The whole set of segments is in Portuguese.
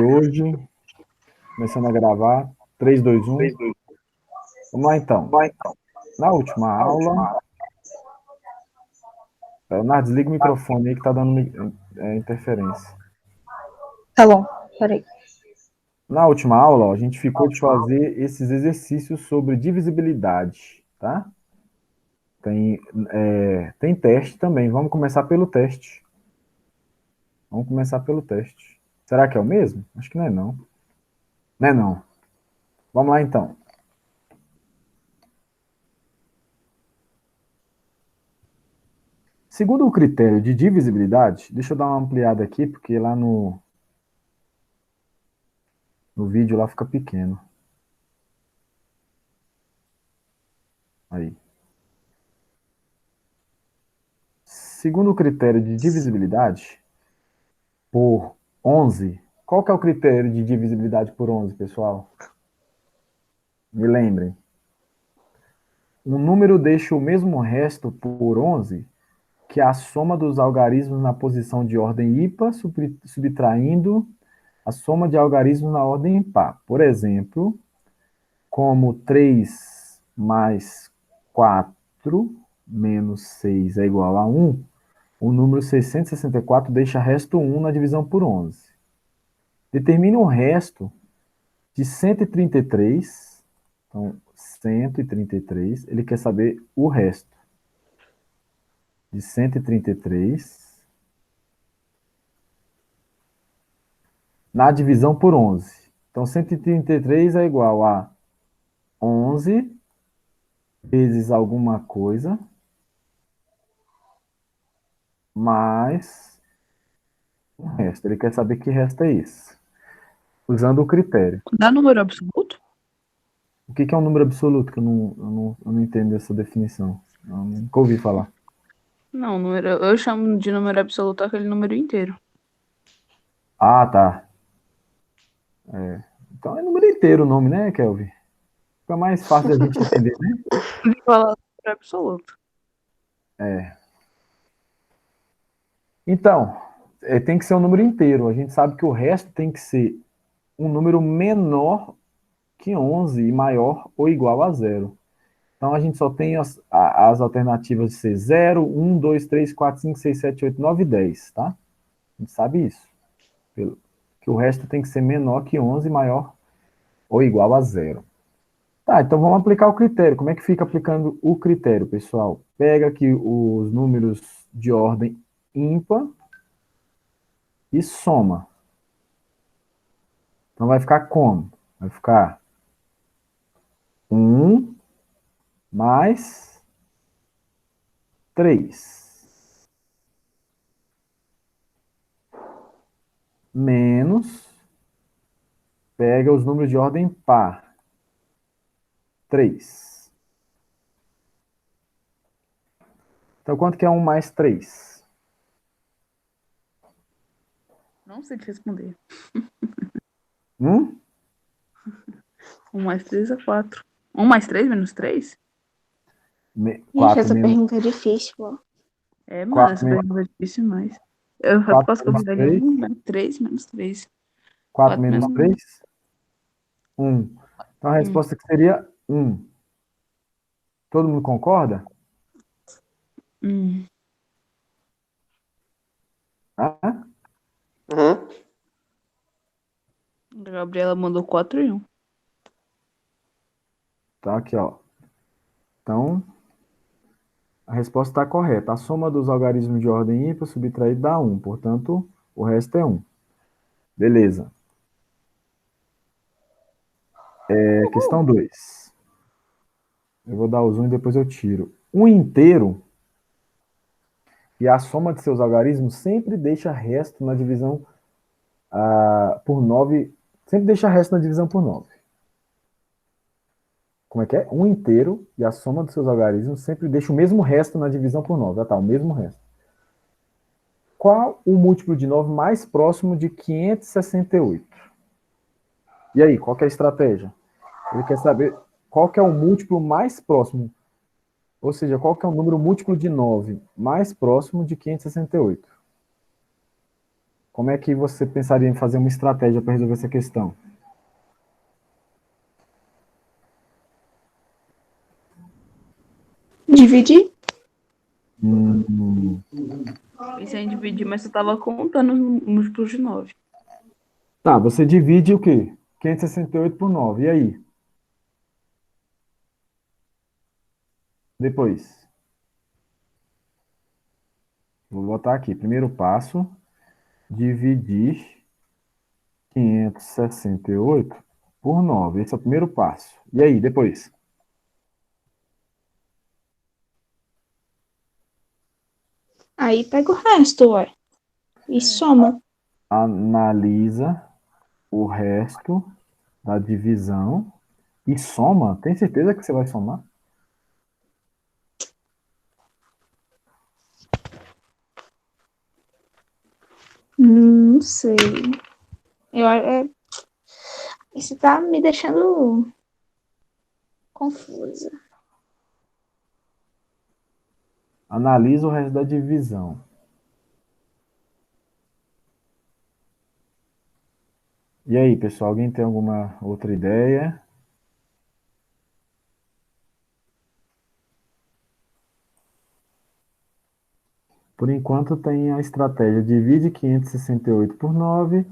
Hoje, começando a gravar. 3, 2, 1. Vamos lá, então. Na última aula... Leonardo, desliga o microfone aí que tá dando interferência. Tá bom, peraí. Na última aula, ó, a gente ficou de fazer esses exercícios sobre divisibilidade, tá? Tem teste também. Vamos começar pelo teste. Será que é o mesmo? Acho que não é não. Não é não. Vamos lá, então. Segundo o critério de divisibilidade, deixa eu dar uma ampliada aqui, porque lá no vídeo lá fica pequeno. Aí. Segundo o critério de divisibilidade por 11, qual que é o critério de divisibilidade por 11, pessoal? Me lembrem. Um número deixa o mesmo resto por 11 que a soma dos algarismos na posição de ordem ímpar, subtraindo a soma de algarismos na ordem impar. Por exemplo, como 3 mais 4 menos 6 é igual a 1, o número 664 deixa resto 1 na divisão por 11. Determine o resto de 133. Então, 133, ele quer saber o resto de 133 na divisão por 11. Então, 133 é igual a 11 vezes alguma coisa mais o resto. Ele quer saber que resto é esse, usando o critério. Dá número absoluto? O que é um número absoluto? Que eu não entendo essa definição. Eu nunca ouvi falar. Não, eu chamo de número absoluto aquele número inteiro. Ah, tá. Então é número inteiro o nome, né, Kelvin? Fica mais fácil da gente entender, né? De falar número absoluto. Então, tem que ser um número inteiro. A gente sabe que o resto tem que ser um número menor que 11 e maior ou igual a zero. Então, a gente só tem as alternativas de ser 0, 1, 2, 3, 4, 5, 6, 7, 8, 9 e 10, tá? A gente sabe isso. Que o resto tem que ser menor que 11 e maior ou igual a zero. Tá, então vamos aplicar o critério. Como é que fica aplicando o critério, pessoal? Pega aqui os números de ordem ímpar e soma. Então vai ficar como? Vai ficar 1 mais 3 menos, pega os números de ordem par, 3. Então quanto que é 1 mais 3? Não sei te responder. 1? 1 mais 3 é 4. 1 mais 3 menos 3? Gente, 4 essa menos, pergunta é difícil, ó. É, mano, 4 essa menos, pergunta é difícil mais. Eu 4 posso menos combinar 3? 1 mais 3 menos 3. 4 4 menos menos 3? 1. Então a 1. resposta que seria 1. Todo mundo concorda? Ah? Uhum. A Gabriela mandou 4 e 1. Tá aqui, ó. Então, a resposta está correta. A soma dos algarismos de ordem ímpar subtraído dá 1. Portanto, o resto é 1. Beleza. Questão 2. Eu vou dar o zoom e depois eu tiro. Um inteiro e a soma de seus algarismos sempre deixa resto na divisão por 9. Sempre deixa resto na divisão por 9. Como é que é? Um inteiro e a soma dos seus algarismos sempre deixa o mesmo resto na divisão por 9. Ah, tá, o mesmo resto. Qual o múltiplo de 9 mais próximo de 568? E aí, qual que é a estratégia? Ele quer saber qual que é o múltiplo mais próximo, ou seja, qual que é o número múltiplo de 9 mais próximo de 568. como é que você pensaria em fazer uma estratégia para resolver essa questão? Dividir? Pensei em dividir, mas eu tava contando os múltiplos de 9. Tá, você divide o quê? 568 por 9. E aí? Depois. Vou botar aqui. Primeiro passo, dividir 568 por 9. Esse é o primeiro passo. E aí, depois? Aí pega o resto, ué. E soma. Analisa o resto da divisão e soma. Tem certeza que você vai somar? Não sei. Isso tá me deixando confusa. Analisa o resto da divisão. E aí, pessoal, alguém tem alguma outra ideia? Por enquanto tem a estratégia divide 568 por 9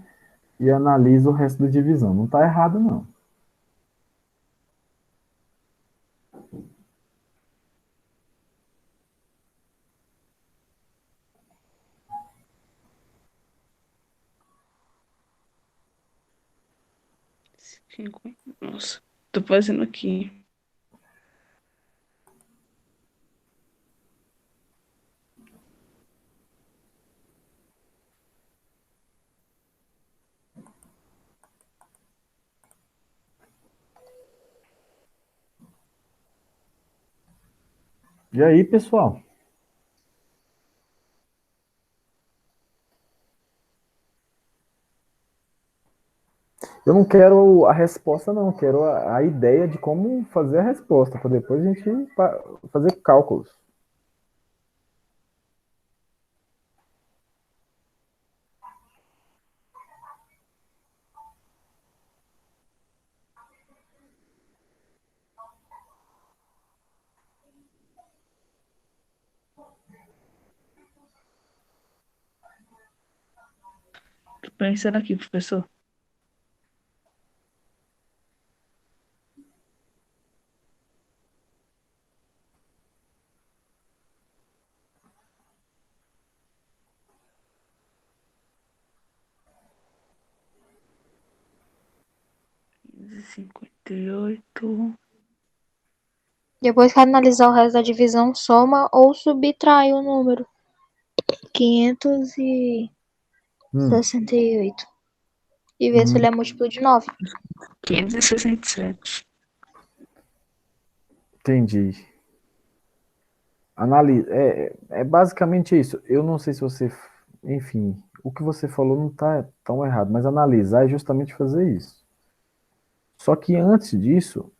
e analisa o resto da divisão. Não está errado, não. Nossa, tô fazendo aqui. E aí, pessoal? Eu não quero a resposta, não. Quero a ideia de como fazer a resposta, para depois a gente fazer cálculos. Tô pensando aqui, professor. Quinze, 58. Depois que analisar o resto da divisão, soma ou subtrai o número. 568. E ver se ele é múltiplo de 9. 567. Entendi. Analisa. É basicamente isso. Eu não sei se você. Enfim, o que você falou não está tão errado, mas analisar é justamente fazer isso. Só que antes disso,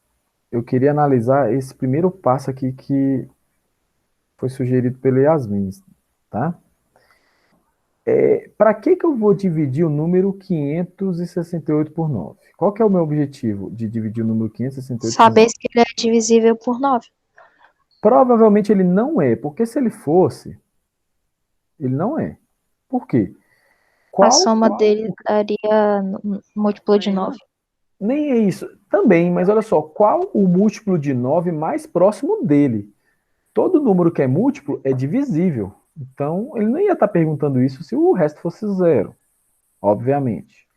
eu queria analisar esse primeiro passo aqui que foi sugerido pela Yasmin, tá? Para que eu vou dividir o número 568 por 9? Qual que é o meu objetivo de dividir o número 568 por Saber 9? se ele é divisível por 9. Provavelmente ele não é, porque se ele fosse, ele não é. Por quê? A Qual? soma dele daria múltiplo de Aí, 9. Nem é isso. Também, mas olha só, qual o múltiplo de 9 mais próximo dele? Todo número que é múltiplo é divisível. Então, ele não ia estar perguntando isso se o resto fosse zero, obviamente.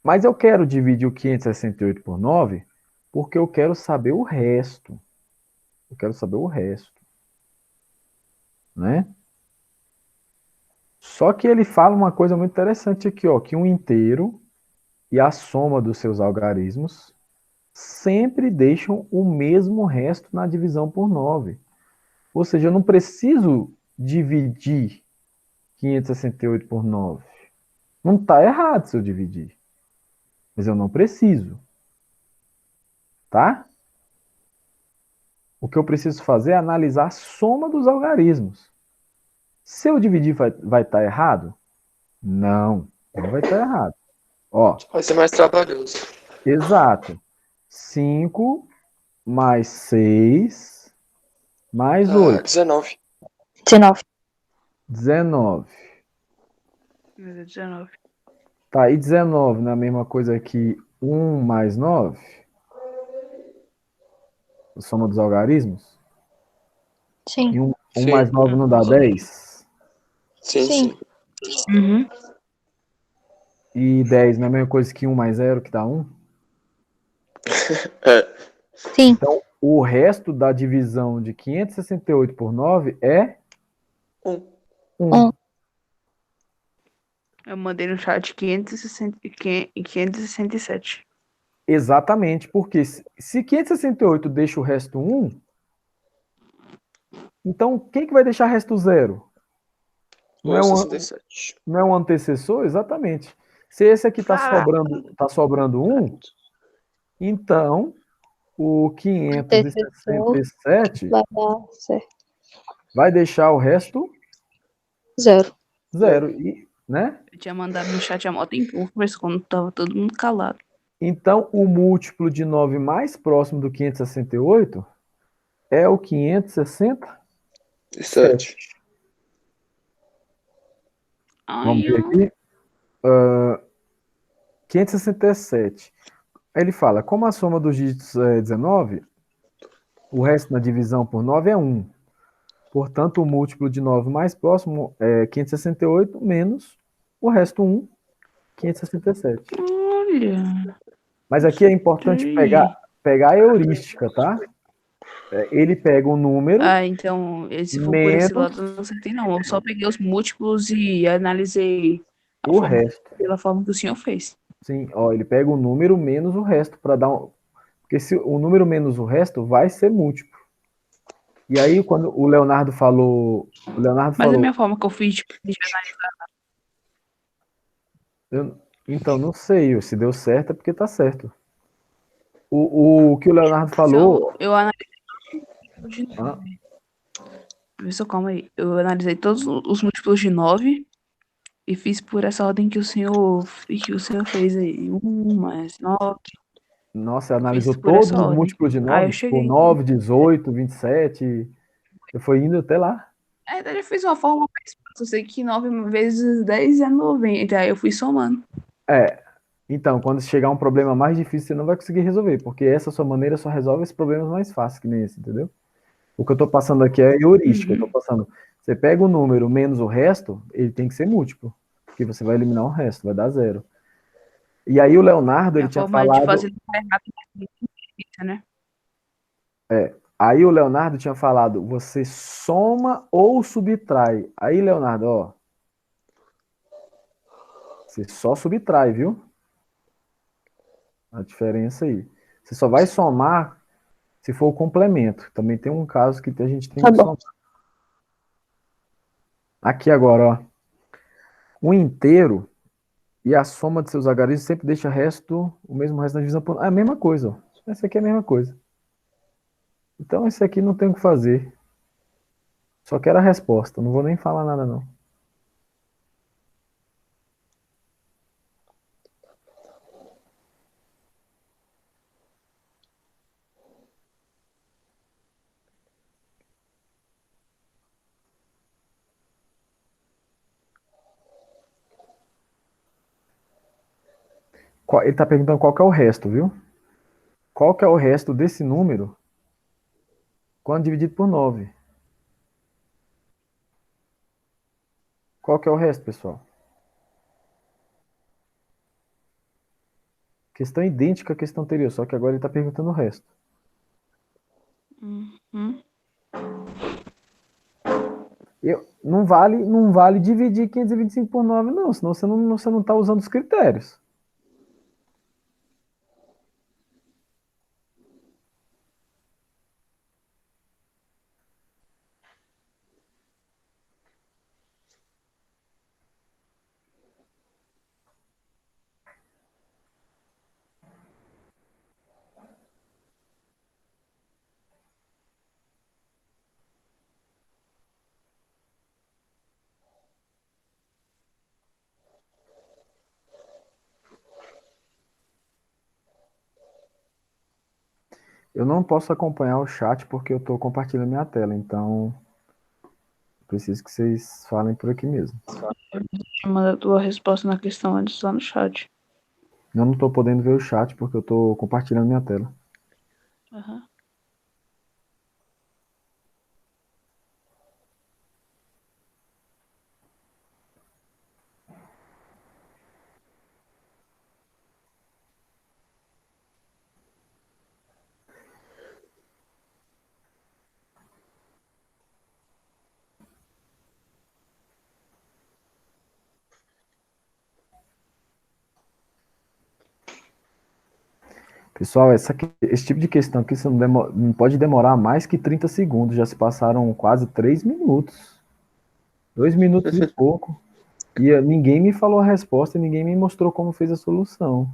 Mas eu quero dividir o 568 por 9 porque eu quero saber o resto. Eu quero saber o resto, né? Só que ele fala uma coisa muito interessante aqui, ó, que um inteiro e a soma dos seus algarismos sempre deixam o mesmo resto na divisão por 9. Ou seja, eu não preciso dividir 568 por 9. Não está errado se eu dividir, mas eu não preciso, tá? O que eu preciso fazer é analisar a soma dos algarismos. Se eu dividir vai estar errado? Não, não vai estar errado. Ó, Vai ser mais trabalhoso. exato. 5 mais 6 mais Ah, 8. 19. 19. 19. Mas é 19. Tá, e 19 não é a mesma coisa que 1 mais 9? A soma dos algarismos? Sim. E um Sim. mais 9 não dá Sim. 10? Sim, Sim. sim. Uhum. E 10 não é a mesma coisa que 1 mais 0, que dá 1? É. Sim. Então, o resto da divisão de 568 por 9 é 1. 1. Um. Eu mandei no chat 567. Exatamente, porque se 568 deixa o resto 1, então quem que vai deixar o resto 0? Não é O um, 67. não é um antecessor? Exatamente. Se esse aqui está Fala. sobrando 1, então o Antecessor 567 vai dar certo. vai deixar o resto 0. 0. E, né? Eu tinha mandado no chat há mó tempo, mas quando tava todo mundo calado. Então, o múltiplo de 9 mais próximo do 568 é o 567. 7. Vamos Ai, ver aqui. 567. Aí ele fala, como a soma dos dígitos é 19, o resto na divisão por 9 é 1. Portanto, o múltiplo de 9 mais próximo é 568 menos o resto 1, 567. olha. Mas aqui é importante pegar, Gostei. pegar a heurística, tá? Ele pega o número Ah, então, se for por esse menos lado, eu não acertei, não. Eu só peguei os múltiplos e analisei o resto. pela forma que o senhor fez. Sim, ó, ele pega o número menos o resto para dar um. Porque se o número menos o resto vai ser múltiplo. E aí, quando o Leonardo falou. O Leonardo Mas a falou. minha forma que eu fiz, tipo, de Então, não sei se deu certo, é porque tá certo. O que o Leonardo analisação, falou. eu analisei de Ah, 9. Pessoal, calma aí. Eu analisei todos os múltiplos de 9 e fiz por essa ordem que o senhor fez aí. 1 mais 9. nossa, Fiz analisou por essa todos os ordem. múltiplos de Aí eu 9, tipo cheguei. 9, 18, 27. Eu fui indo até lá. Na verdade, eu fiz uma forma mais fácil. Eu sei que 9 vezes 10 é 90. Aí eu fui somando. É. Então, quando chegar um problema mais difícil, você não vai conseguir resolver, porque essa sua maneira só resolve esses problemas mais fáceis, que nem esse, entendeu? O que eu tô passando aqui é heurística. Eu tô Uhum. passando. Você pega o número menos o resto, ele tem que ser múltiplo, porque você vai eliminar o resto, vai dar 0. E aí o Leonardo, É ele a tinha forma de falado. fazer mais rápido, mais difícil, né? Aí o Leonardo tinha falado, você soma ou subtrai. Aí, Leonardo, ó, você só subtrai, viu? A diferença aí. Você só vai somar se for o complemento. Também tem um caso que a gente tem Tá que bom. somar. Aqui agora, ó. Um inteiro e a soma de seus algarismos sempre deixa o mesmo resto na divisão por. É a mesma coisa, ó. Essa aqui é a mesma coisa. Então, esse aqui não tem o que fazer. Só quero a resposta. Não vou nem falar nada, não. Ele está perguntando qual que é o resto, viu? Qual que é o resto desse número quando dividido por 9? Qual que é o resto, pessoal? Questão idêntica à questão anterior, só que agora ele está perguntando o resto. Uhum. Não vale dividir 525 por 9, não, senão você não está usando os critérios. Eu não posso acompanhar o chat porque eu estou compartilhando minha tela, então preciso que vocês falem por aqui mesmo. Manda a tua resposta na questão antes lá no chat. Eu não estou podendo ver o chat porque eu estou compartilhando minha tela. Aham. Pessoal, esse tipo de questão aqui você não pode demorar mais que 30 segundos. Já se passaram quase 3 minutos. 2 minutos e pouco. E ninguém me falou a resposta e ninguém me mostrou como fez a solução.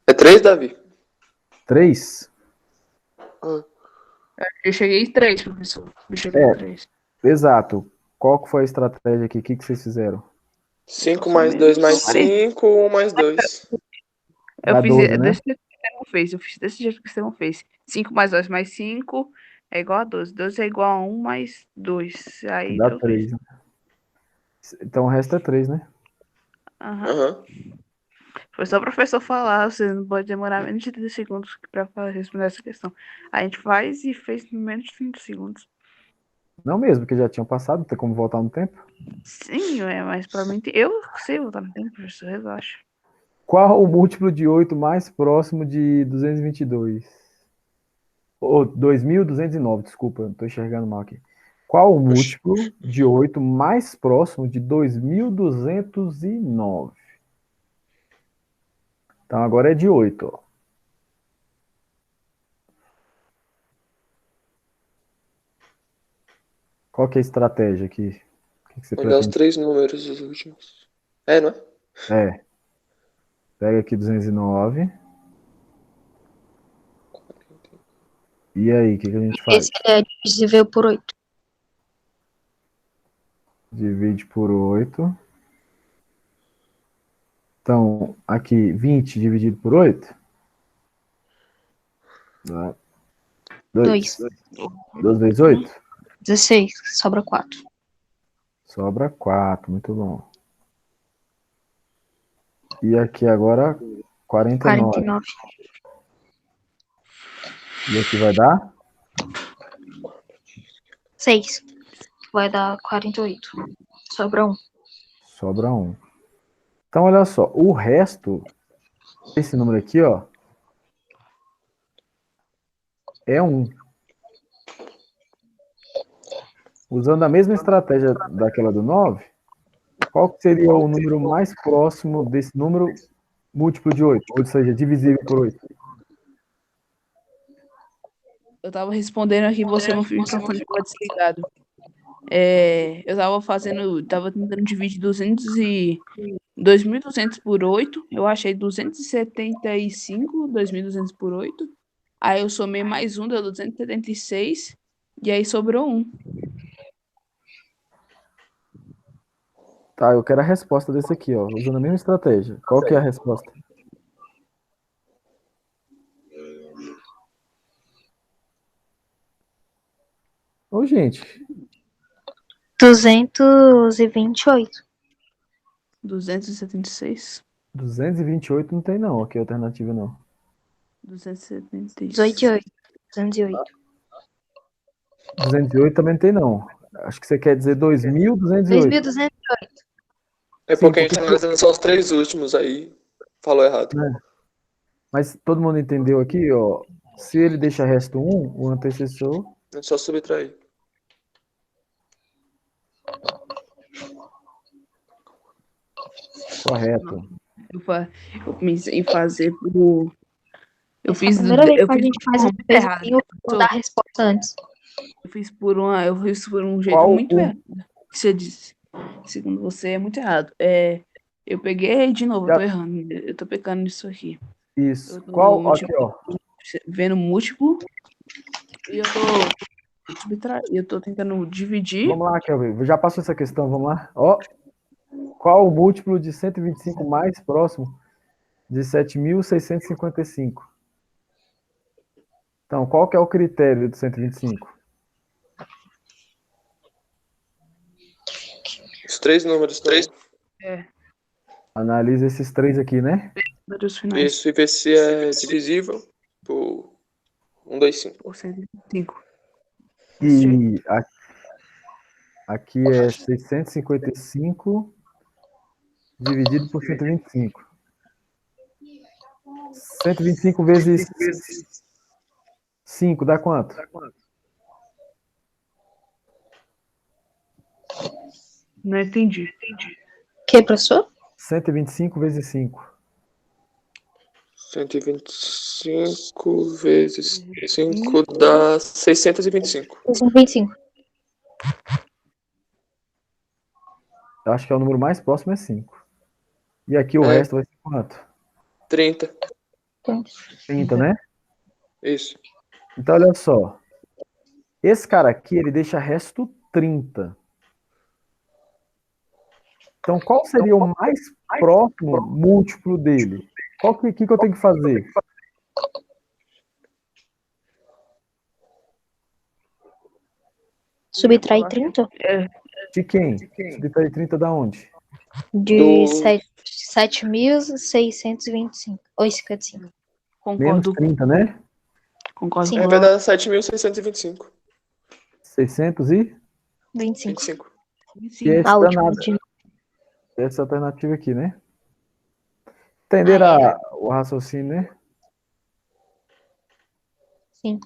É 3, Davi? 3? Ah, Eu cheguei 3, professor. Eu cheguei É. 3. Exato. Qual que foi a estratégia aqui? O que vocês fizeram? 5 mais 2 mais Parei. 5, 1 mais 2. Eu Dá fiz 12, né? desse jeito que o Estevão fez. Eu fiz desse jeito que o Estevão fez. 5 mais 2 mais 5 é igual a 12. 12 é igual a 1 mais 2. Aí Dá deu 3. 3. Então o resto é 3, né? Aham. Aham. Foi só o professor falar. Você não pode demorar menos de 30 segundos pra responder essa questão. A gente faz e fez em menos de 30 segundos. Não mesmo, porque já tinham passado, não tem como voltar no tempo. Sim, mas provavelmente eu sei voltar no tempo, professor. Relaxa. Qual o múltiplo de 8 mais próximo de 222? Ou 2.209, desculpa, eu não estou enxergando mal aqui. Qual o múltiplo de 8 mais próximo de 2.209? Então agora é de 8, ó. Qual que é a estratégia aqui? O que você Pegar os pretende? 3 números, os últimos. É, não é? É. Pega aqui 209. E aí, o que a gente faz? Esse é divisível por 8. Divide por 8. Então, aqui, 20 dividido por 8. 2. 2. 2 vezes 8? 16. Sobra 4. Sobra 4, muito bom. E aqui agora, 49. 49. E aqui vai dar? 6. Vai dar 48. Sobra 1. Sobra 1. Então, olha só, o resto, esse número aqui, ó, é 1. Usando a mesma estratégia daquela do 9, qual que seria o número mais próximo desse número múltiplo de 8? Ou seja, divisível por 8? Eu tava respondendo aqui, você no microfone estava desligado. Eu tava tentando dividir 2.200 por 8. Eu achei 275, 2.200 por 8. Aí eu somei mais um, deu 276. E aí sobrou 1. Tá, eu quero a resposta desse aqui, ó, usando a mesma estratégia. Qual que é a resposta? Ô, gente, 228. 276. 228 não tem não, aqui é alternativa não. 276. 18. 208. 208 também não tem não. Acho que você quer dizer 2.208. 2.200. É Sim, porque a gente porque- tá analisando só os 3 últimos aí. Falou errado. Mas todo mundo entendeu aqui, ó. Se ele deixa resto 1, o antecessor. É só subtrair. Correto. Eu pensei em fazer por. Eu Essa é fiz. a primeira vez Eu que a fiz gente faz uma um muito errada. pezinho pra dar a resposta antes. Eu fiz por um jeito Qual muito o- errado. Você disse. Segundo você, é muito errado. Eu peguei de novo, eu Já- tô errando. Eu tô pecando nisso aqui. Isso. Eu tô Qual? Aqui, ó. vendo múltiplo. E eu tô subtrair. Eu tô tentando dividir. Vamos lá, Kelvin. Já passou essa questão, vamos lá. Ó, qual o múltiplo de 125 mais próximo de 7.655? Então, qual que é o critério do 125? Os três números, três. Analisa esses três aqui, né? Números finais Isso, e ver se é divisível por 1, 2, 5. por 125. E aqui é 655 dividido por 125. 125 vezes 5 dá quanto? Não entendi. Que, professor? 125 vezes 5. 125 vezes 5 dá 625. 625. Eu acho que é o número mais próximo é 5. E aqui o É. resto vai ser quanto? 30. 30, né? Isso. Então, olha só. Esse cara aqui, ele deixa resto 30. Então, qual seria o mais próximo múltiplo dele? O que eu tenho que fazer? Subtrai 30? De quem? Subtrair 30 da onde? De Do- 7.625. Ou 55. Menos Concordo, 30, né? concordo Sim. com Vai ela. dar 7.625. 625. 25. 25. E esse A última. danado, essa alternativa aqui, né? Entenderam o raciocínio, né? Sim.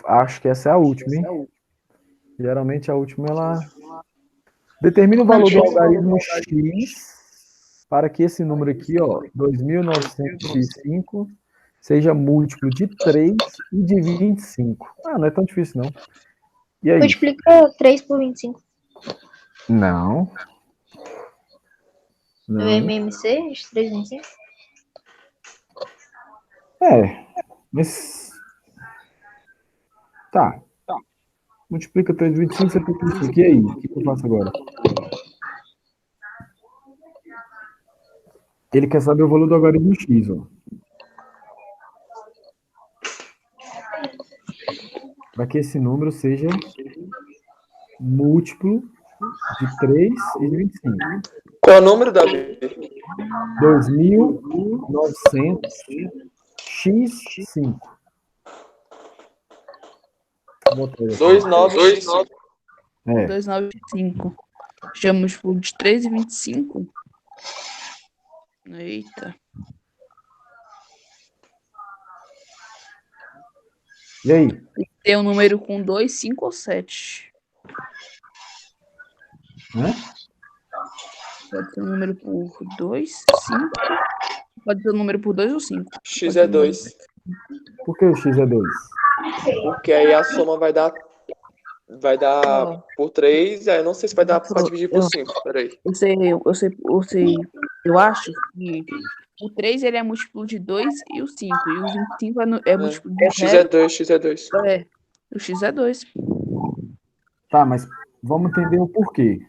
Acho que essa é a última, hein? Geralmente a última, ela determina o valor do algarismo x para que esse número aqui, ó, 2.905, seja múltiplo de 3 e de 25. Ah, não é tão difícil, não. E aí? Multiplica 3 por 25. Não. O Não. MMC, 3 por 25. Mas... Tá. Multiplica 3 vezes 25, você fica isso aqui. E aí? O que eu faço agora? Ele quer saber o valor do algarismo x, ó. Para que esse número seja múltiplo de 3 e de 25. Qual é o número, Davi? 2.900x5. Bota aí. 29x5. É. 295. Chama múltiplo de 3 e 25. Eita. E aí? Tem um número com 2, 5 ou 7. Hã? Pode ser um número por 2, 5. Pode ser um número por 2 ou 5. X é 2. Por que o x é 2? Porque aí a soma vai dar Ó. por 3. Aí eu não sei se vai dar pra dividir por 5. Peraí. Eu acho que o 3 ele é múltiplo de 2 e o 5. E o 25 é múltiplo de X 0. é 2, X é 2. O x é 2. Tá, mas vamos entender o porquê.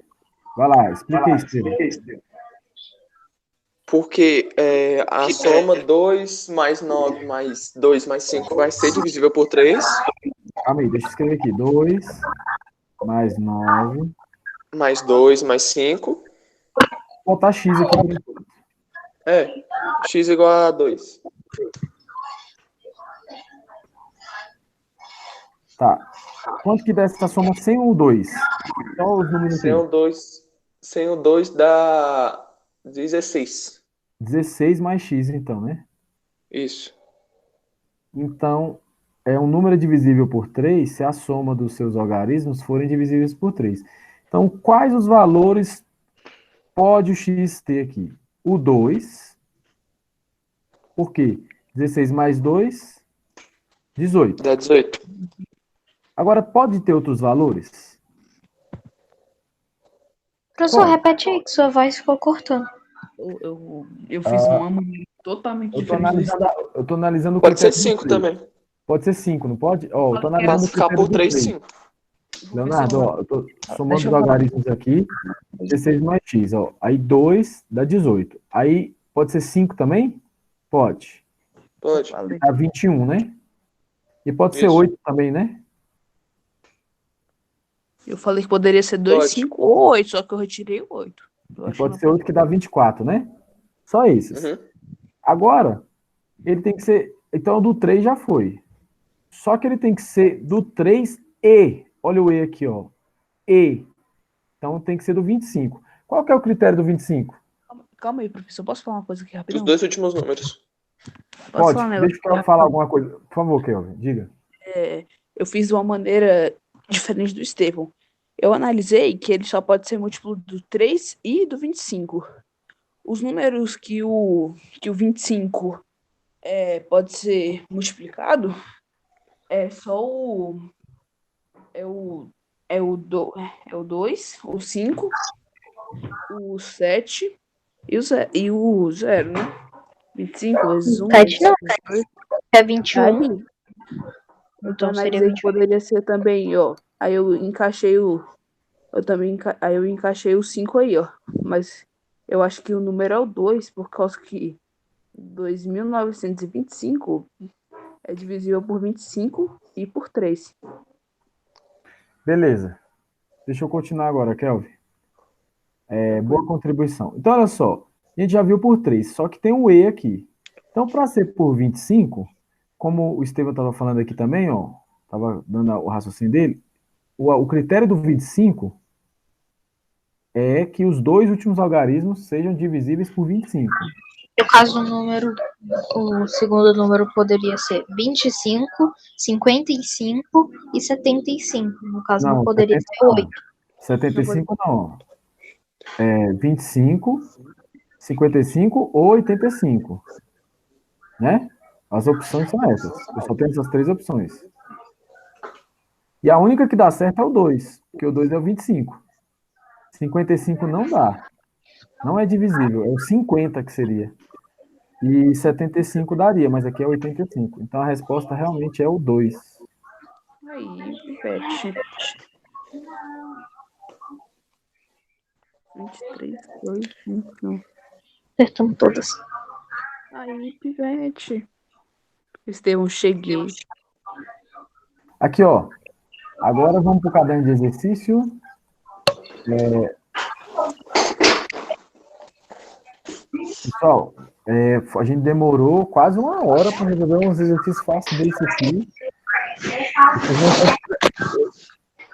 Vai lá, explica isso, Pedro. Porque a soma 2 mais 9 mais 2 mais 5 vai ser divisível por 3. Calma aí, deixa eu escrever aqui. 2 mais 9. Mais 2 mais 5. Vou botar x aqui por enquanto. X igual a 2. Tá. Quanto que dá essa soma sem o 2? Só os números Sem aqui. o 2 dá 16. 16 mais x, então, né? Isso. Então, é um número divisível por 3 se a soma dos seus algarismos forem divisíveis por 3. Então, quais os valores pode o x ter aqui? O 2. Por quê? 16 mais 2, 18. Dá 18. Agora, pode ter outros valores? Professor, Pode. repete aí que sua voz ficou cortando. Eu fiz uma maneira totalmente Eu tô diferente do analisando, eu tô analisando o Pode ser critério do 5 três. também. Pode ser 5, não pode? Ó, eu tô analisando o Classificar critério por do 3, 3. 5. Vou ver se Leonardo, eu- ó, eu tô somando Deixa os eu falar. algarismos aqui. 16 mais x, ó. Aí 2 dá 18. Aí pode ser 5 também? Pode. Pode. Falei. Dá 21, né? E pode ser Isso. 8 também, né? Eu falei que poderia ser 2, Pode. 5 ou 8, só que eu retirei o 8. E pode ser 8 que dá 24, né? Só esses. Uhum. Agora, ele tem que ser. Então, o do 3 já foi. Só que ele tem que ser do 3 e. Olha o E aqui, ó. E. Então tem que ser do 25. Qual que é o critério do 25? Calma aí, professor. Posso falar uma coisa aqui Os rapidão? 2 últimos números. Posso Pode. falar um negócio Deixa eu aqui falar rapidão? alguma coisa. Por favor, Kelvin, diga. Eu fiz de uma maneira diferente do Estevão. Eu analisei que ele só pode ser múltiplo do 3 e do 25. Os números que o 25 pode ser multiplicado é só o. É o. É o 2, o 5, o 7 e o 0, né? 25 vezes 1 7 não, vezes 2. é 21. Aí, eu Então seria analisei que 21. poderia ser também, ó. Aí eu encaixei o. Eu também aí eu encaixei o 5 aí, ó. Mas eu acho que o número é o 2, por causa que 2.925 é divisível por 25 e por 3. Beleza. Deixa eu continuar agora, Kelvin. Boa contribuição. Então, olha só. A gente já viu por 3, só que tem um E aqui. Então, para ser por 25, como o Estevam estava falando aqui também, ó, estava dando o raciocínio dele, o critério do 25 é que os dois últimos algarismos sejam divisíveis por 25. No caso, o segundo número poderia ser 25, 55 e 75. No caso, não Não, poderia 70 ser não. 8. 75 não. 25, 55 ou 85. Né? As opções são essas. Eu só tenho essas 3 opções. E a única que dá certo é o 2, porque o 2 é o 25. 55 não dá. Não é divisível, é o 50 que seria. E 75 daria, mas aqui é 85. Então a resposta realmente é o 2. Aí, pivete. 23, 2, 21. Acertamos todas. Aí, pivete. Estevão, cheguei. Aqui, ó. Agora vamos para o caderno de exercício. Pessoal, a gente demorou quase 1 hora para resolver uns exercícios fáceis desse aqui.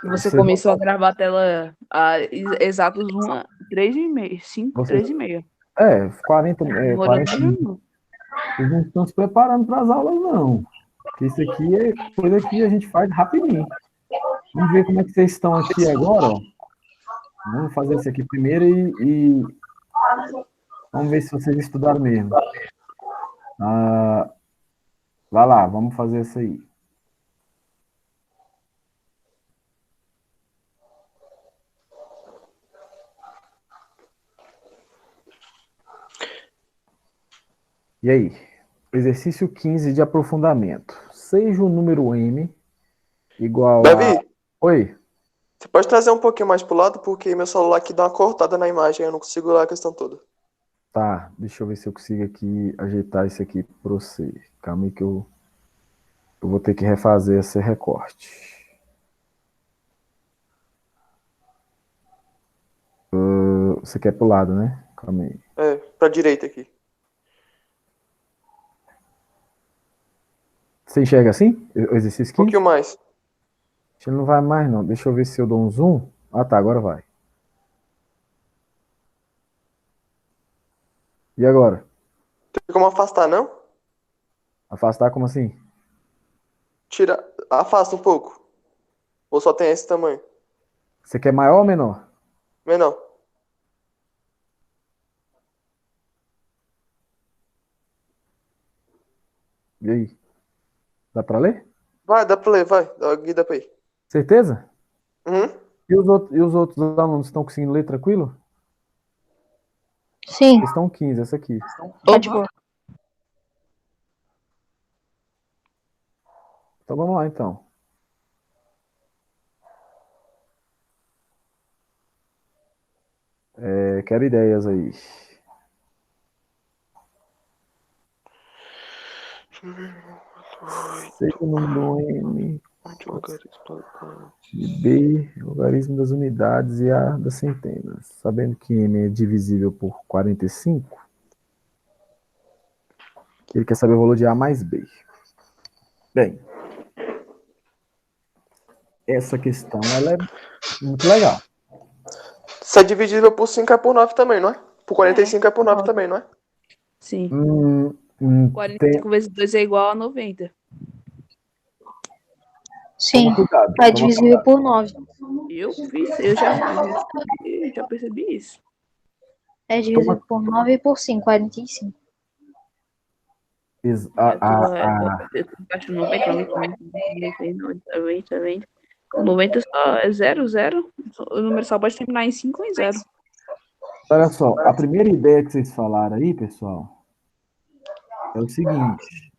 Você Você começou a gravar a tela a exatos 3h30, 5, Você- 3h30. 40, Demorou 40 10 minutos. minutos. Vocês não estão se preparando para as aulas, não. Porque isso aqui é coisa que a gente faz rapidinho. Vamos ver como é que vocês estão aqui agora, ó. Vamos fazer isso aqui primeiro e vamos ver se vocês estudaram mesmo. Vai lá, vamos fazer isso aí. E aí? Exercício 15 de aprofundamento. Seja o número m igual a... Davi, Oi? você pode trazer um pouquinho mais pro lado, porque meu celular aqui dá uma cortada na imagem, eu não consigo ler a questão toda. Tá, deixa eu ver se eu consigo aqui ajeitar isso aqui para você. Calma aí que eu vou ter que refazer esse recorte. Você quer pro lado, né? Calma aí. Pra direita aqui. Você enxerga assim? O exercício Um 15? pouquinho mais. Ele não vai mais, não. Deixa eu ver se eu dou um zoom. Ah, tá, agora vai. E agora? Tem como afastar, não? Afastar como assim? Afasta um pouco. Ou só tem esse tamanho? Você quer maior ou menor? Menor. E aí? Dá pra ler? Vai, dá pra ler, vai. Dá pra ir. Certeza? Uhum. E os outros alunos estão conseguindo ler tranquilo? Sim, Questão 15, essa aqui. pode pôr. Então vamos lá, então. Quero ideias aí. Seja o número n de b, logaritmo das unidades e a das centenas. Sabendo que n é divisível por 45, ele quer saber o valor de a mais b. Bem, essa questão ela é muito legal. Se é divisível por 5 é por 9 também, não é? Por 45 é por 9 também, não é? Sim. Tem, 45 vezes 2 é igual a 90. Sim, toma cuidado. é toma divisível por 9. Eu já percebi isso. É divisível por 9 e por 5, 45. Eu tô embaixo 90, 90, 90, 90. O 90 só é 0, 0. O número só pode terminar em 5 ou em 0. Olha só, a primeira ideia que vocês falaram aí, pessoal, é o seguinte: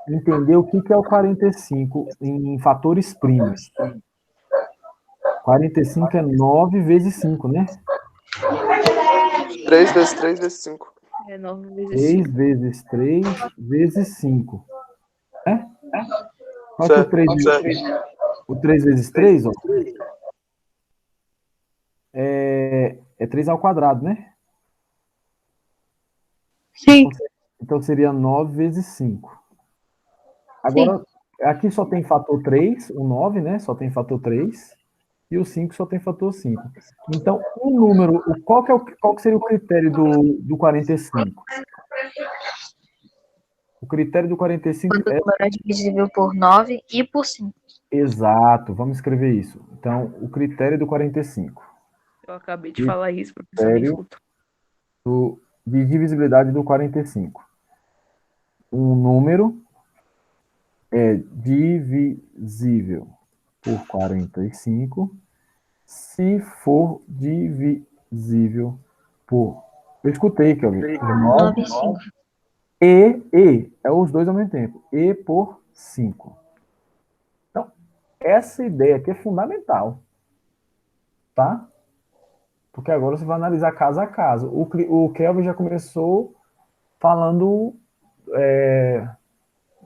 entender o que é o 45 em fatores primos. 45 é 9 vezes 5, né? 3 vezes 3 vezes 5. É 9 vezes 6 5. vezes 3 vezes 5. É? Qual que é o 3 vezes, o 3 vezes 3? Ó, é 3 ao quadrado, né? Sim. Então seria 9 vezes 5. Agora, aqui só tem fator 3, o 9, né? Só tem fator 3. E o 5 só tem fator 5. Então, o número, qual que seria o critério do 45? O critério do 45 Quando o é número é divisível por 9 e por 5. exato. Vamos escrever isso. Então, o critério do 45. Eu acabei de falar isso, professor. Nem Critério escuto. de divisibilidade do 45. Um número é divisível por 45 se for divisível por... Eu escutei, Kelvin. 9 e 5. É os dois ao mesmo tempo. E por 5. Então, essa ideia aqui é fundamental. Tá? Porque agora você vai analisar caso a caso. O Kelvin já começou falando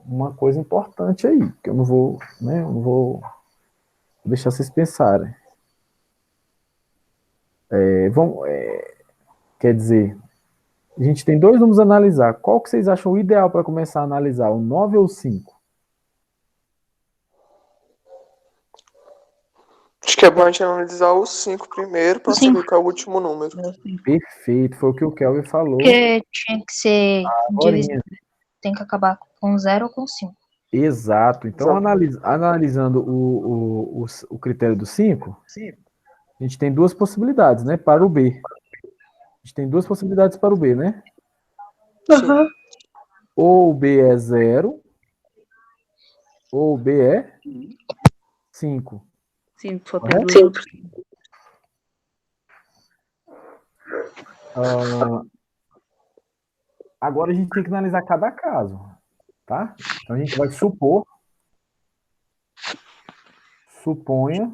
uma coisa importante aí, que eu não vou, né, eu não vou deixar vocês pensarem. Quer dizer, a gente tem dois números a analisar. Qual que vocês acham o ideal para começar a analisar? O 9 ou o 5? Acho que é bom a gente analisar os 5 primeiro pra saber qual é o último número. Perfeito, foi o que o Kelvin falou. Porque tinha que ser Agorinha. divisível. Tem que acabar com 0 ou com 5. Exato. Então, Exato. analisando o critério do 5, a gente tem duas possibilidades, né? Para o B. A gente tem duas possibilidades para o B, né? Uhum. Ou o B é 0, ou o B é 5. Sim, só tem duas opções. Agora a gente tem que analisar cada caso, tá? Então a gente vai suponha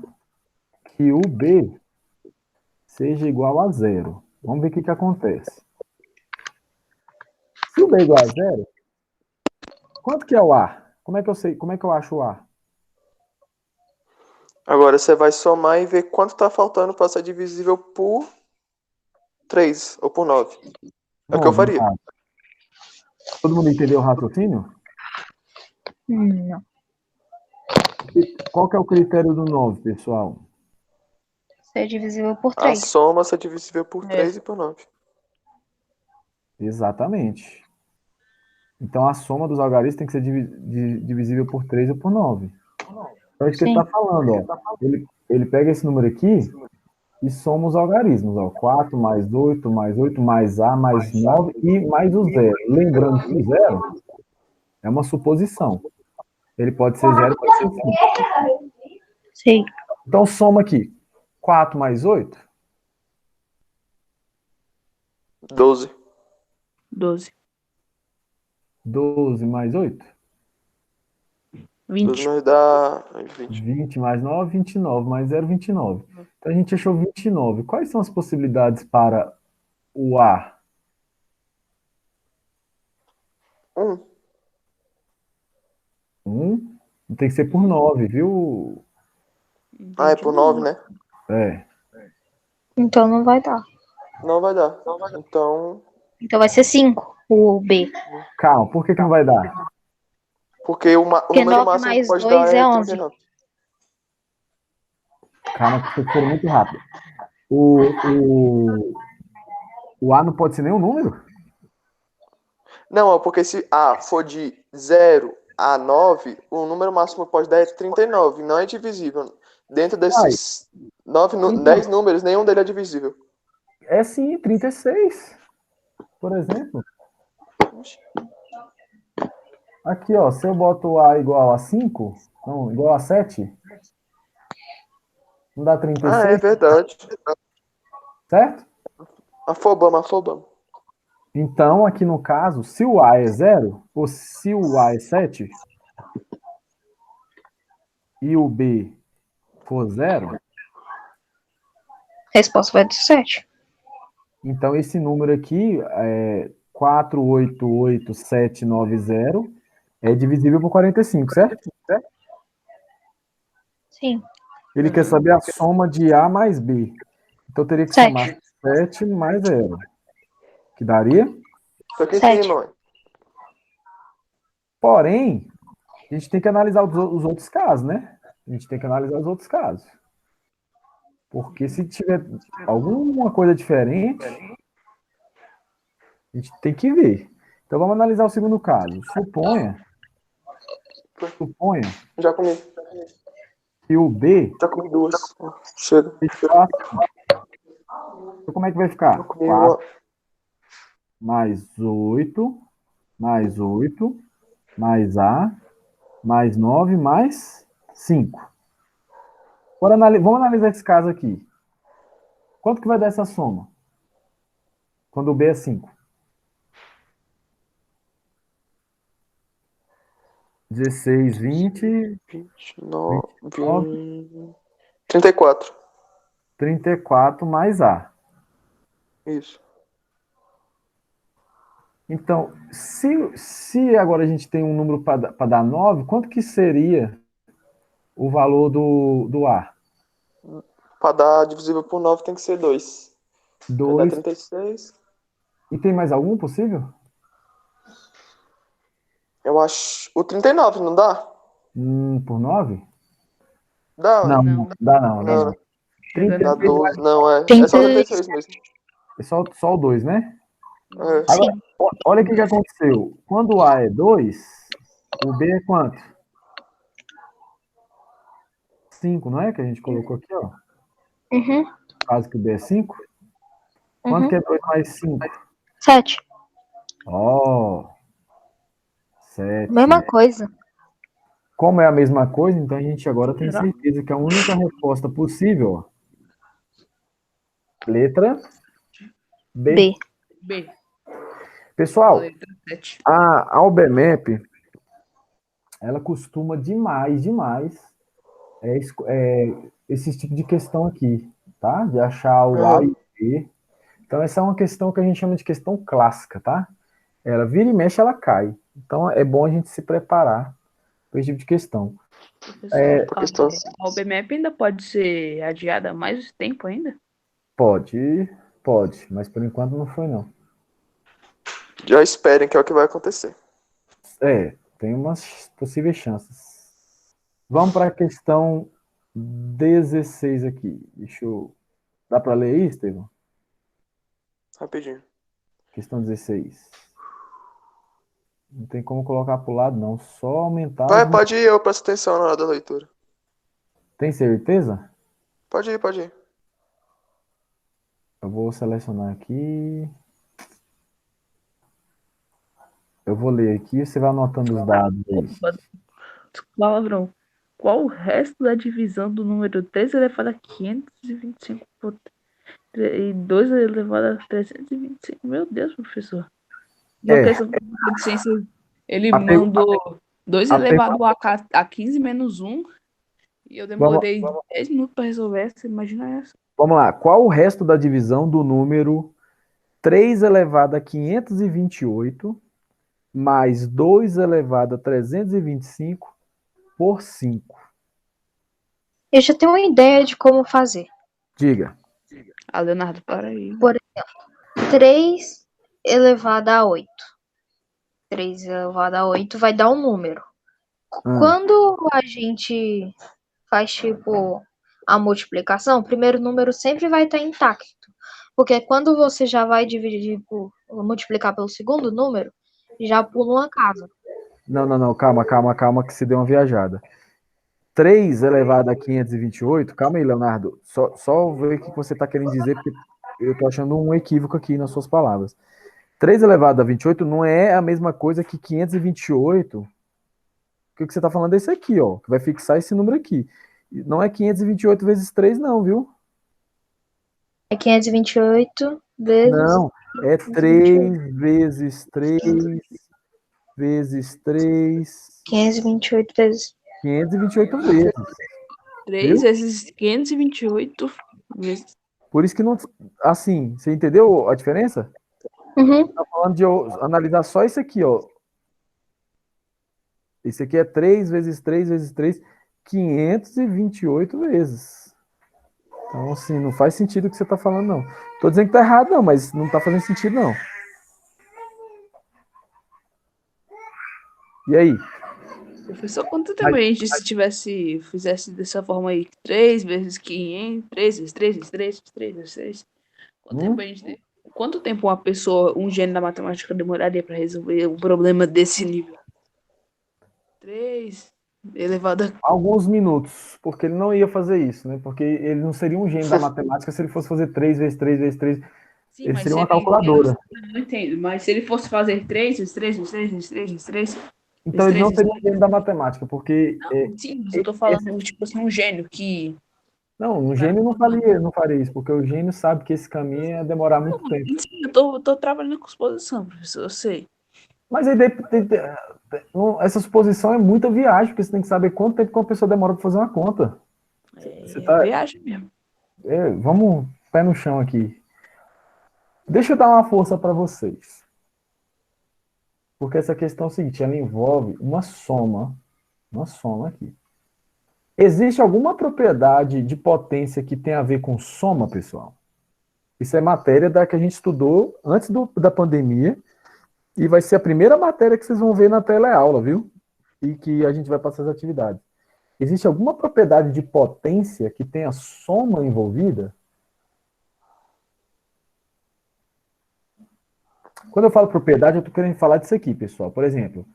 que o B seja igual a 0. Vamos ver o que acontece. Se o B é igual a 0, quanto que é o A? Como é que eu sei? Como é que eu acho o A? Agora você vai somar e ver quanto tá faltando pra ser divisível por 3 ou por 9. É o que eu 9, faria. tá? Todo mundo entendeu o raciocínio? Não. Qual que é o critério do 9, pessoal? Ser divisível por A 3. soma ser divisível por 3 e por 9. Exatamente. Então a soma dos algarismos tem que ser divisível por 3 ou por 9. Então é isso que ele está falando. Ó. Ele pega esse número aqui e soma os algarismos. Ó. 4 mais 8 mais 8 mais A mais 9 e mais o 0. Lembrando que o 0 é uma suposição. Ele pode ser 0 e pode ser 5. Sim. Então soma aqui. 4 mais 8 12. 12. 12 mais 8? 12 20. mais dá 20. 20 mais 9, 29. Mais 0, 29. Então a gente achou 29. Quais são as possibilidades para o A? 1. 1. Tem que ser por 9, viu? Ah, é por 9, né? É. Então não vai dar. Não vai dar. Então, Então vai ser 5, o B. Calma, por que não vai dar? porque o Porque número 9 máximo que mais pode 2 dar é é 11. 39. Calma, que vocês foram muito rápido. O A não pode ser nenhum número? Não, é porque se A for de 0 a 9, o número máximo que pode dar é 39. Não é divisível. Dentro desses 10 números, nenhum deles é divisível. É sim, 36, por exemplo. Aqui, ó, se eu boto A igual a 5, não, igual a 7, não dá Ah, é 36, verdade. certo? Afobamos. Então, aqui no caso, se o A é 0, ou se o A é 7, e o B for 0, A resposta vai ser 7. então esse número aqui, 488790, é divisível por 45, certo? Sim. Ele quer saber a soma de A mais B. Então teria que 7. somar 7 mais 0, que daria. Isso aqui em 7. cima, ué. Porém, a gente tem que analisar os outros casos, né? A gente tem que analisar os outros casos. Porque se tiver alguma coisa diferente, a gente tem que ver. Então vamos analisar o segundo caso. Suponha Já comi. que o B Já comi 2. Chega. seja assim. Então como é que vai ficar? Comi 4 uma. mais 8, mais 8, mais A, mais 9, mais 5. Agora vamos analisar esse caso aqui. Quanto que vai dar essa soma? Quando o B é 5. 16, 20, 29. 29, 34. 34 mais A. Isso. Então, se agora a gente tem um número para dar 9, quanto que seria o valor do A? Para dar divisível por 9 tem que ser 2. Vai dar 2. 36. E tem mais algum possível? Eu acho. O 39, não dá? Por 9? Dá, ué. Não, Não. dá não, dá Não, não. dá 36 12. Não, é. É 30. só 36 mesmo. é só o 2, né? É. Agora, Sim. olha o que aconteceu. Quando o A é 2, o B é quanto? 5, não é? Que a gente colocou aqui, ó. Uhum. Caso que o B é 5. Quanto que Uhum. é 2 mais 5? 7. Ó, 7. Mesma coisa. Como é a mesma coisa, então a gente agora tem Será? certeza que a única resposta possível, ó, letra B. B. B. Pessoal, Letra 7. a UBMAP, ela costuma demais esse tipo de questão aqui, tá? De achar o A e o B. Então essa é uma questão que a gente chama de questão clássica, tá? Ela vira e mexe, ela cai. Então é bom a gente se preparar para esse tipo de questão. Pessoal, a OBMAP ainda pode ser adiada mais tempo ainda? Pode, mas por enquanto não foi não. Já esperem que é o que vai acontecer. Tem umas possíveis chances. Vamos para a questão 16 aqui. Dá para ler aí, Estevão? Rapidinho. Questão 16. Não tem como colocar para o lado, não. Só aumentar. Vai, pode ir, eu presto atenção na hora da leitura. Tem certeza? Pode ir. Eu vou selecionar aqui. Eu vou ler aqui, você vai anotando os dados aí. Palavrão. Qual o resto da divisão do número 3 elevado a 525 por E 2 elevado a 325. Meu Deus, professor. É. Uma questão de ciência, ele A per- mandou 2 a elevado a 15 menos 1. E eu Vamos, demorei 10 minutos para resolver essa. Imagina essa. vamos lá. Qual o resto da divisão do número 3 elevado a 528 mais 2 elevado a 325 por 5? Eu já tenho uma ideia de como fazer. Diga. Ah, Leonardo, para aí. Por exemplo, 3 elevado a 8. 3 elevado a 8 vai dar um número. Quando a gente faz, tipo, a multiplicação, o primeiro número sempre vai estar intacto. Porque quando você já vai dividir multiplicar pelo segundo número, já pula uma casa. Não. Calma, que se deu uma viajada. 3 elevado a 528. Calma aí, Leonardo. Só ver o que você está querendo dizer, porque eu estou achando um equívoco aqui nas suas palavras. 3 elevado a 28 não é a mesma coisa que 528. O que você está falando é esse aqui, ó, que vai fixar esse número aqui. Não é 528 vezes 3, não, viu? É 528 vezes Não, é 3 vezes 3 vezes 3. 528 vezes. 528 vezes. 3 Viu? vezes 528 vezes. Por isso que não. Assim, você entendeu a diferença? Uhum. Tá falando de eu analisar só isso aqui, ó. Esse aqui é 3 vezes 3 vezes 3, 528 vezes. Então, assim, não faz sentido o que você tá falando, não. Tô dizendo que tá errado, não, mas não tá fazendo sentido, não. E aí? Professor, quanto tempo a gente se fizesse dessa forma aí? 3 vezes 500, 3 vezes 3 vezes 3 vezes 3 vezes 3. Quanto tempo uma pessoa, um gênio da matemática demoraria para resolver um problema desse nível? 3 elevado a... Alguns minutos, porque ele não ia fazer isso, né? Porque ele não seria um gênio da matemática se ele fosse fazer 3 vezes 3 vezes 3. Sim, Ele mas seria uma calculadora. não entendo, mas se ele fosse fazer 3 vezes 3 vezes 3 vezes 3 vezes 3 Então ele não seria um gênio da matemática, porque Não, sim, mas eu tô falando, tipo assim, um gênio que... não, um gênio não faria isso, porque o gênio sabe que esse caminho ia demorar muito tempo. Sim, eu tô trabalhando com exposição, professor, eu sei. Mas aí essa suposição é muita viagem, porque você tem que saber quanto tempo que uma pessoa demora para fazer uma conta. Você tá, Viagem mesmo. vamos pé no chão aqui. Deixa eu dar uma força para vocês. Porque essa questão é o seguinte, ela envolve uma soma aqui. Existe alguma propriedade de potência que tem a ver com soma, pessoal? Isso é matéria da que a gente estudou antes da pandemia e vai ser a primeira matéria que vocês vão ver na teleaula, viu? E que a gente vai passar as atividades. Existe alguma propriedade de potência que tenha soma envolvida? Quando eu falo propriedade, eu estou querendo falar disso aqui, pessoal. Por exemplo,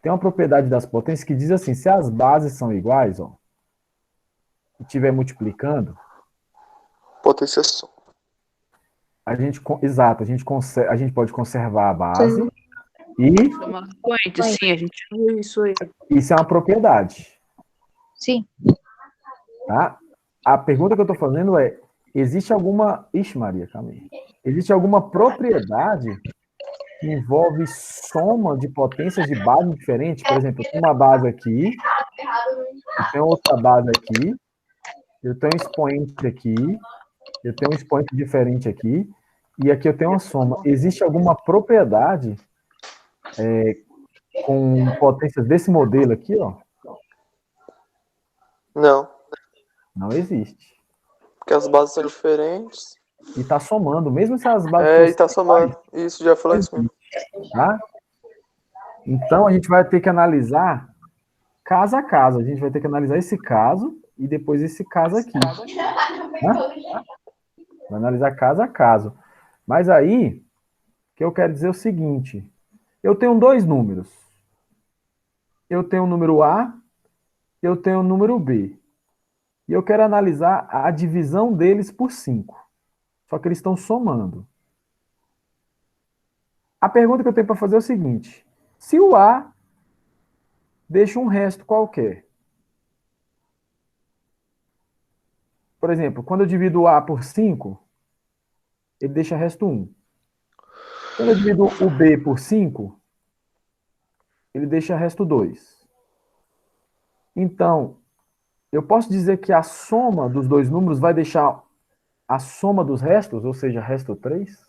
tem uma propriedade das potências que diz assim, se as bases são iguais, ó, e estiver multiplicando, Potência soma. exato, a gente pode conservar a base e Sim, a gente viu isso aí. isso é uma propriedade. Sim. Tá? A pergunta que eu estou fazendo é, existe alguma... Ixi, Maria, calma aí. Existe alguma propriedade que envolve soma de potências de base diferentes? Por exemplo, eu tenho uma base aqui, eu tenho outra base aqui, eu tenho um expoente aqui, eu tenho um expoente diferente aqui, e aqui eu tenho uma soma. Existe alguma propriedade com potências desse modelo aqui, ó? Não, Não existe. porque as bases são diferentes. E está somando, mesmo se as bases É, e tá fossem somando. Isso, já falei isso mesmo. tá? Então, a gente vai ter que analisar caso a caso. A gente vai ter que analisar esse caso e depois esse caso aqui. Tá? Vai analisar caso a caso. Mas aí, o que eu quero dizer é o seguinte. Eu tenho dois números. Eu tenho o número A, eu tenho o número B. E eu quero analisar a divisão deles por 5. Só que eles estão somando. A pergunta que eu tenho para fazer é o seguinte. Se o A deixa um resto qualquer. Por exemplo, quando eu divido o A por 5, ele deixa resto 1. Quando eu divido o B por 5, ele deixa resto 2. Então, eu posso dizer que a soma dos dois números vai deixar a soma dos restos, ou seja, resto 3?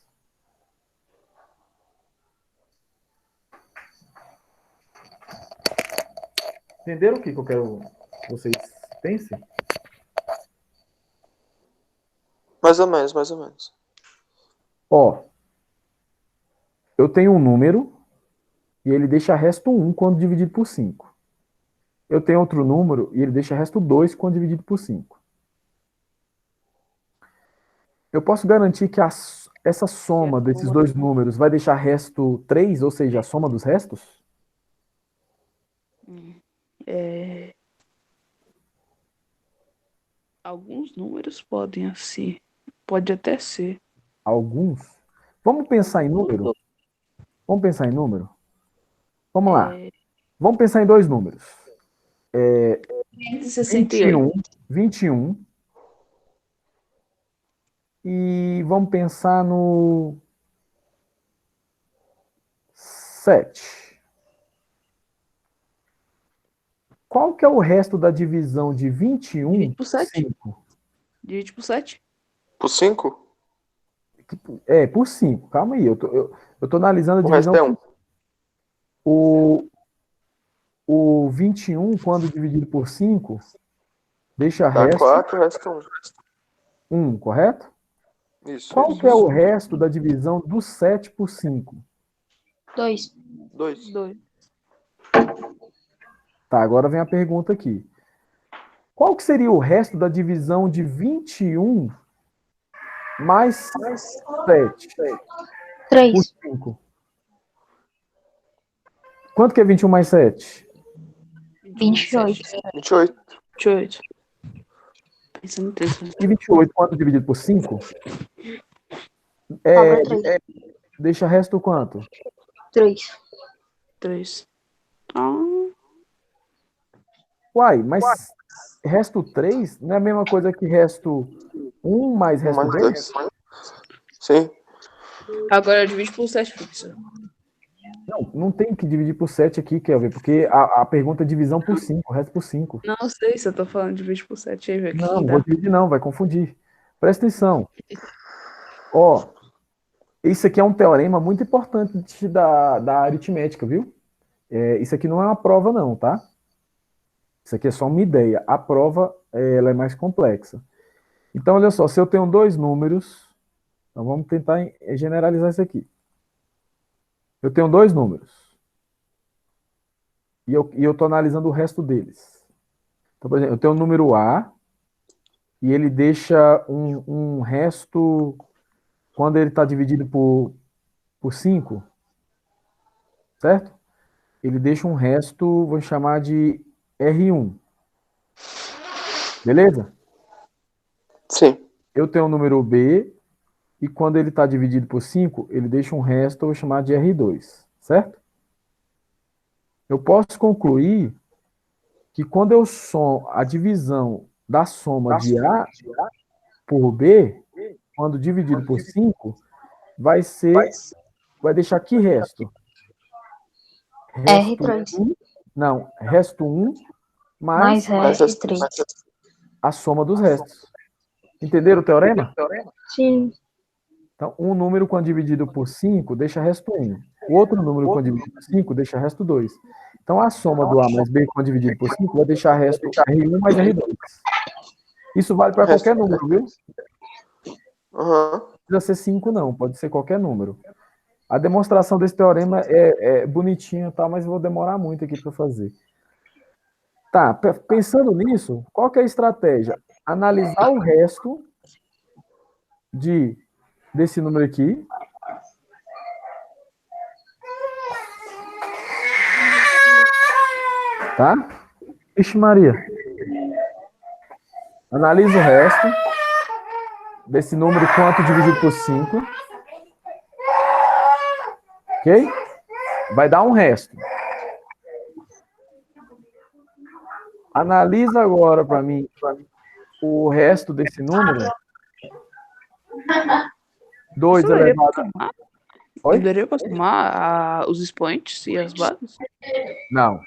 Entenderam o que eu quero que vocês pensem? Mais ou menos, mais ou menos. Ó, eu tenho um número e ele deixa resto 1 quando dividido por 5. Eu tenho outro número e ele deixa resto 2 quando dividido por 5. Eu posso garantir que essa soma desses dois números vai deixar resto 3, ou seja, a soma dos restos? Alguns números podem assim. Pode até ser. Alguns. Vamos pensar em número? Vamos pensar em número? Vamos lá. Vamos pensar em dois números. 68. 21. E vamos pensar no 7. Qual que é o resto da divisão de 21 Divide por 7. 5? Divide por 7. Por 5? É, por 5. Calma aí, eu tô analisando a O resto divisão. é 1. O 21, quando dividido por 5, deixa Dá resto 4, o resto 1. 1, correto? Isso, Qual isso. que é o resto da divisão do 7 por 5? 2. 2. 2. Tá, agora vem a pergunta aqui. Qual que seria o resto da divisão de 21 mais 7 por 3. 5? Quanto que é 21 mais 7? 28. 28. 28. Pensando em 3. E 28, quanto dividido por 5? Sobra 3. Deixa resto quanto? 3. 3. Uai, mas resto 3 não é a mesma coisa que resto 1 mais resto Mais 2? 2. Sim. Agora divide por 7, professor. Não tem que dividir por 7 aqui, Kelvin, porque a pergunta é divisão por 5, resto por 5. Não sei se eu tô falando de divide por 7 aí, velho. Não vou dividir não, vai confundir. Presta atenção. Ó, isso aqui é um teorema muito importante da aritmética, viu? Isso aqui não é uma prova não, tá? Isso aqui é só uma ideia. A prova, ela é mais complexa. Então, olha só, se eu tenho dois números, então vamos tentar generalizar isso aqui. Eu tenho dois números. E eu estou analisando o resto deles. Então, por exemplo, eu tenho o número A, e ele deixa um resto, quando ele está dividido por 5, certo? Ele deixa um resto, vou chamar de R1. Beleza? Sim. Eu tenho o número B, e quando ele está dividido por 5, ele deixa um resto, eu vou chamar de R2, certo? Eu posso concluir que quando eu somo a divisão da soma de A por B, quando dividido por 5, vai deixar que resto? R3. Resto 1 mais Mais R3. a soma dos restos. Entenderam o teorema? Sim. Então, um número quando dividido por 5 deixa resto 1. O outro número quando dividido por 5 deixa resto 2. Então, a soma do A mais B quando dividido por 5 vai deixar resto R1 mais R2. Isso vale para qualquer número, viu? Uhum. Não precisa ser 5 não, pode ser qualquer número. A demonstração desse teorema é bonitinha, tá, mas eu vou demorar muito aqui para fazer. Tá, pensando nisso, qual que é a estratégia? Analisar o resto desse número aqui. Tá? Ixi Maria. Analisa o resto desse número quanto dividido por 5. Ok? Vai dar um resto. Analisa agora para mim o resto desse número 2 Você daria pra elevado... somar? Oi? Daria pra somar os expoentes e as bases? Não.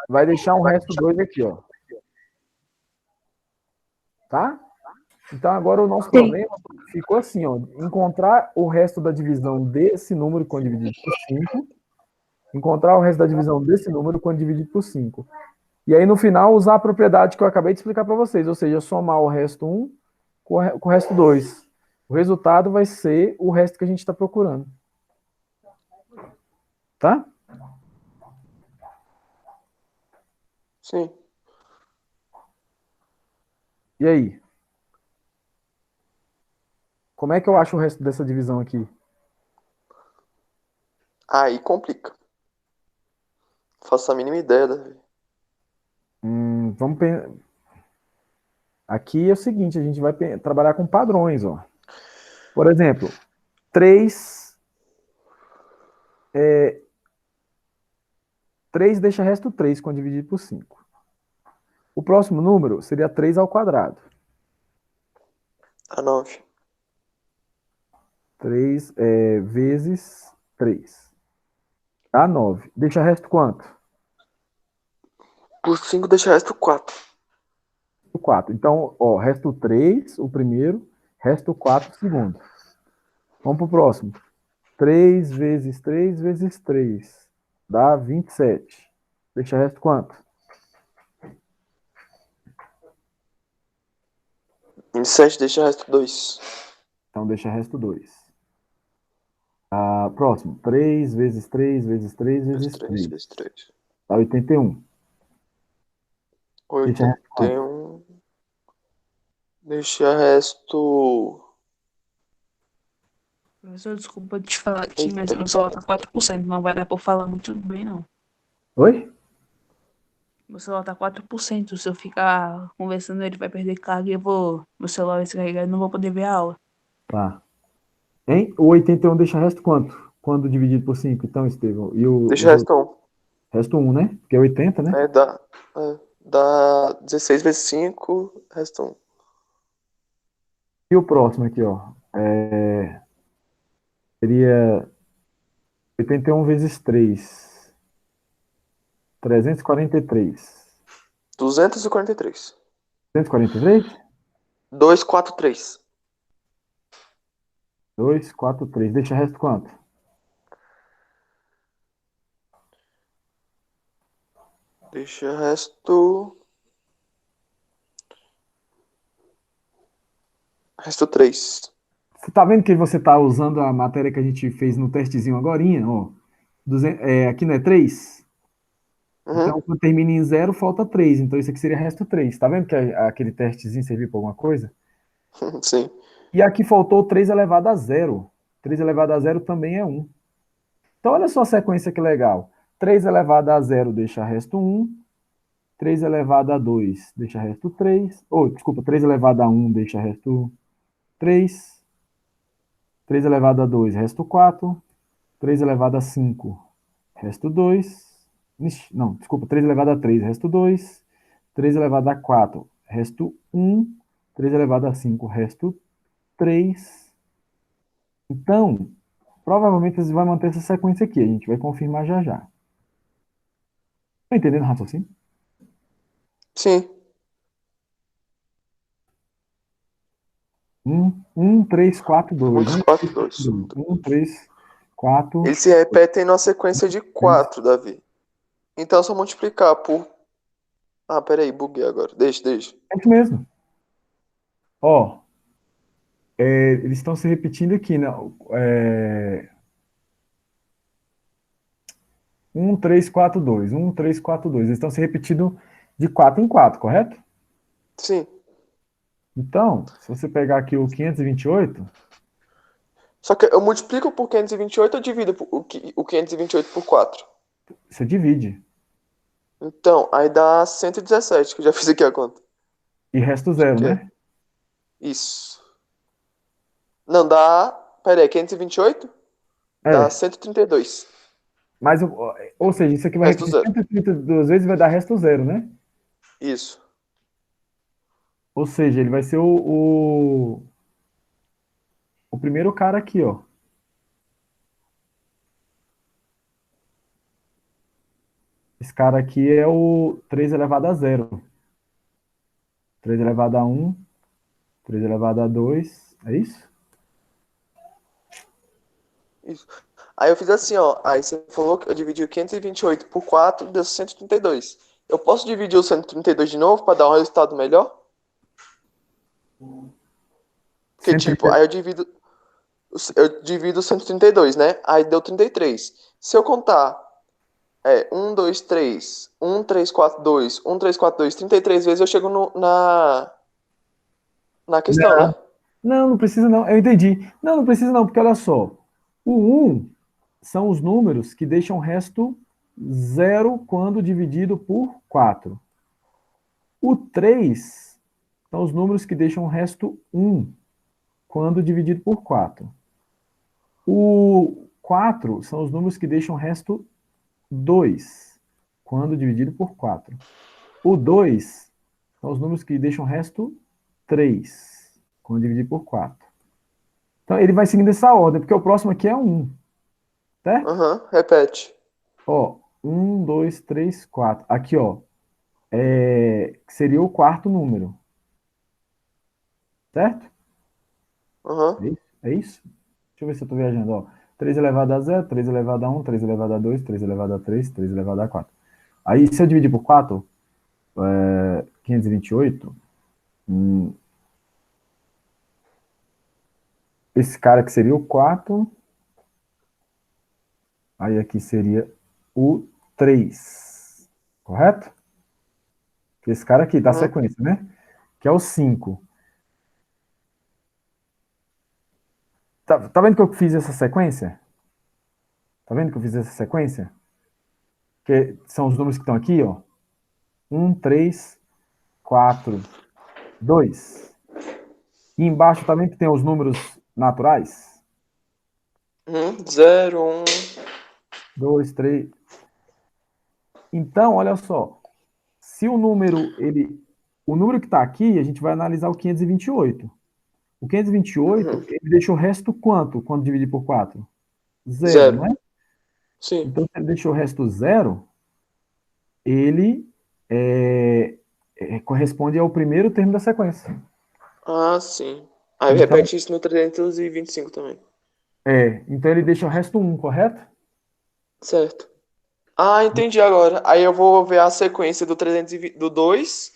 Vai deixar um resto 2 aqui, ó. Tá? Então, agora o nosso problema ficou assim, ó. Encontrar o resto da divisão desse número quando dividido por 5. Encontrar o resto da divisão desse número quando dividido por 5. E aí, no final, usar a propriedade que eu acabei de explicar para vocês. Ou seja, somar o resto 1 com o resto 2. O resultado vai ser o resto que a gente está procurando. Tá? Sim. E aí? Como é que eu acho o resto dessa divisão aqui? Aí complica. Faço a mínima ideia, Davi. Vamos pensar. Aqui é o seguinte, a gente vai trabalhar com padrões, ó. Por exemplo, 3 deixa resto 3 quando dividido por 5. O próximo número seria 3 ao quadrado. A 9. 3 vezes 3. Dá 9. Deixa resto quanto? Por 5 deixa resto 4. 4. Então, ó, resto 3, o primeiro, resto 4, o segundo. Vamos pro próximo. 3 vezes 3 vezes 3. Dá 27. Deixa resto quanto? 27 deixa resto 2. Então, deixa resto 2. Próximo. 3 vezes 3 vezes 3 vezes 3 3. vezes 3. Dá 81. Deixa resto quanto? 81. Deixa resto. Professor, desculpa te falar aqui, Eita. mas meu celular tá 4%. Não vai dar pra falar muito bem, não. Oi? Meu celular tá 4%. Se eu ficar conversando, ele vai perder carga e meu celular vai se carregar e não vou poder ver a aula. Tá. Hein? O 81 deixa resto quanto? Quando dividido por 5, então, Estevão? E Deixa resto 1. Resto 1, né? Porque é 80, né? Dá 16 vezes 5, resto 1. E o próximo aqui, ó. Seria 81 vezes 3. 343. 243. 243? 243. 2, 4, 3. Deixa resto quanto? Deixa resto. Resto 3. Você tá vendo que você tá usando a matéria que a gente fez no testezinho agorinha, ó. Aqui não é 3? Uhum. Então, quando termina em 0, falta 3. Então, isso aqui seria resto 3. Tá vendo que aquele testezinho serviu para alguma coisa? Sim. E aqui faltou 3 elevado a 0. 3 elevado a 0 também é 1. Então, olha só a sequência que legal. 3 elevado a 0 deixa resto 1. 3 elevado a 2 deixa resto 3. Desculpa, 3 elevado a 1 deixa resto 3. 3 elevado a 2, resto 4. 3 elevado a 5, resto 2. Não, desculpa, 3 elevado a 3, resto 2. 3 elevado a 4, resto 1. 3 elevado a 5, resto 3. Então, provavelmente você vai manter essa sequência aqui. A gente vai confirmar já já. Tá entendendo o raciocínio? Sim. 1, 3, 4, 2. 1, 4, 2. 1, 3, 4. Eles se repetem numa sequência de 4, Davi. Então é só multiplicar por. Peraí, buguei agora. Deixa. É isso mesmo. Ó, eles estão se repetindo aqui, né? 1, 3, 4, 2. 1, 3, 4, 2. Eles estão se repetindo de 4 em 4, correto? Sim. Então, se você pegar aqui o 528, Só que eu multiplico por 528 ou divido o 528 por 4? você divide. Então, aí dá 117, que eu já fiz aqui a conta. E resta o zero, Que é? né? Isso. Não, dá. Peraí, 528? Dá 132. Mas, ou seja, isso aqui vai Resto repetir zero. 132 vezes e vai dar resto zero, né? Isso. Ou seja, ele vai ser o o primeiro cara aqui, ó. Esse cara aqui é o 3 elevado a 0. 3 elevado a 1, 3 elevado a 2, é isso? Isso. Aí eu fiz assim, ó. Aí você falou que eu dividi o 528 por 4, deu 132. Eu posso dividir o 132 de novo para dar um resultado melhor? Porque, tipo, 130. aí eu divido 132, né? Aí deu 33. Se eu contar 1, 2, 3, 1, 3, 4, 2, 1, 3, 4, 2, 33 vezes, eu chego na questão, né? Não precisa não. Eu entendi. Não precisa não, porque olha só. O 1 são os números que deixam o resto 0 quando dividido por 4. O 3 são os números que deixam o resto 1 quando dividido por 4. O 4 são os números que deixam o resto 2 quando dividido por 4. O 2 são os números que deixam o resto 3 quando dividido por 4. Então ele vai seguindo essa ordem, porque o próximo aqui é 1. Certo? Aham, repete. Ó, 1, 2, 3, 4. Aqui, ó, seria o quarto número. Certo? Aham. É isso? É isso? Deixa eu ver se eu tô viajando, ó. 3 elevado a 0, 3 elevado a 1, 3 elevado a 2, 3 elevado a 3, 3 elevado a 4. Aí, se eu dividir por 4, 528, esse cara aqui seria o 4, aí aqui seria o 3, correto? Esse cara aqui, da Uhum. sequência, né? Que é o 5. Tá vendo que eu fiz essa sequência? Tá vendo que eu fiz essa sequência? Que são os números que estão aqui, ó. 1, 3, 4, 2. E embaixo também que tem os números naturais. 0, 1. 2, 3. Então, olha só. Se o número, o número que está aqui, a gente vai analisar o 528. O 528, ele deixa o resto quanto quando dividir por 4? 0, não 0. é? Sim. Então, se ele deixou o resto 0, ele corresponde ao primeiro termo da sequência. Ah, sim. Aí Então, repete isso no 325 também. então ele deixa o resto 1, correto? Certo. Ah, entendi agora. Aí eu vou ver a sequência do 320, do 2,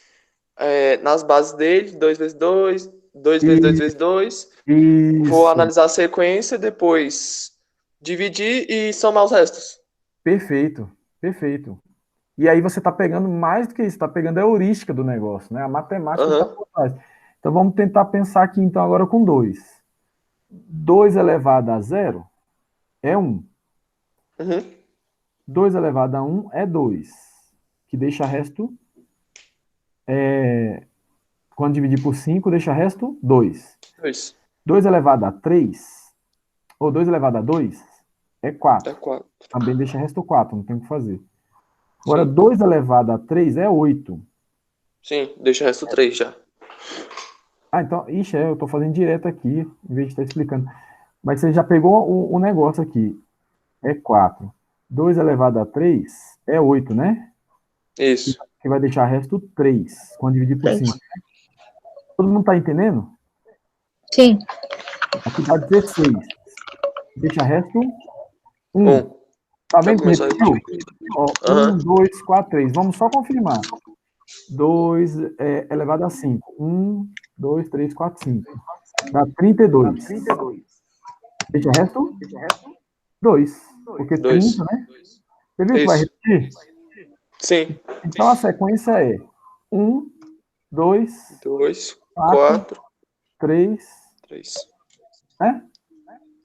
nas bases dele, 2 vezes 2, 2 vezes 2 E, vezes 2. Vou isso, analisar a sequência, depois dividir e somar os restos. perfeito, perfeito. E aí você está pegando mais do que isso, está pegando a heurística do negócio, né? A matemática que está Aham. por trás. Então vamos tentar pensar aqui então agora com 2. 2 elevado a 0 é 1. Uhum. 2 elevado a 1 é 2, que deixa resto, quando dividir por 5, deixa resto 2. 2. 2 elevado a 3, ou 2 elevado a 2, é 4. É 4. Também deixa resto 4, não tem o que fazer. Agora, Sim. 2 elevado a 3 é 8. Sim, deixa o resto 3 já. Ah, então, ixi, eu estou fazendo direto aqui, em vez de estar explicando. Mas você já pegou o negócio aqui. É 4. 2 elevado a 3 é 8, né? Isso. Que vai deixar resto 3, quando dividir por Sim. 5. Todo mundo está entendendo? Sim. Aqui dá 16. Deixa resto 1. 1. Tá Já vendo que começou a repetiu? repetir. Ó, Aham. 1, 2, 4, 3. Vamos só confirmar. 2 elevado a 5. 1, 2, 3, 4, 5. Dá 32. Deixa resto 2. Porque 2. 30, né? Você viu que vai Isso. repetir? Sim. Então a sequência é 1, 2, 2, 4, 4, 3, 3. né?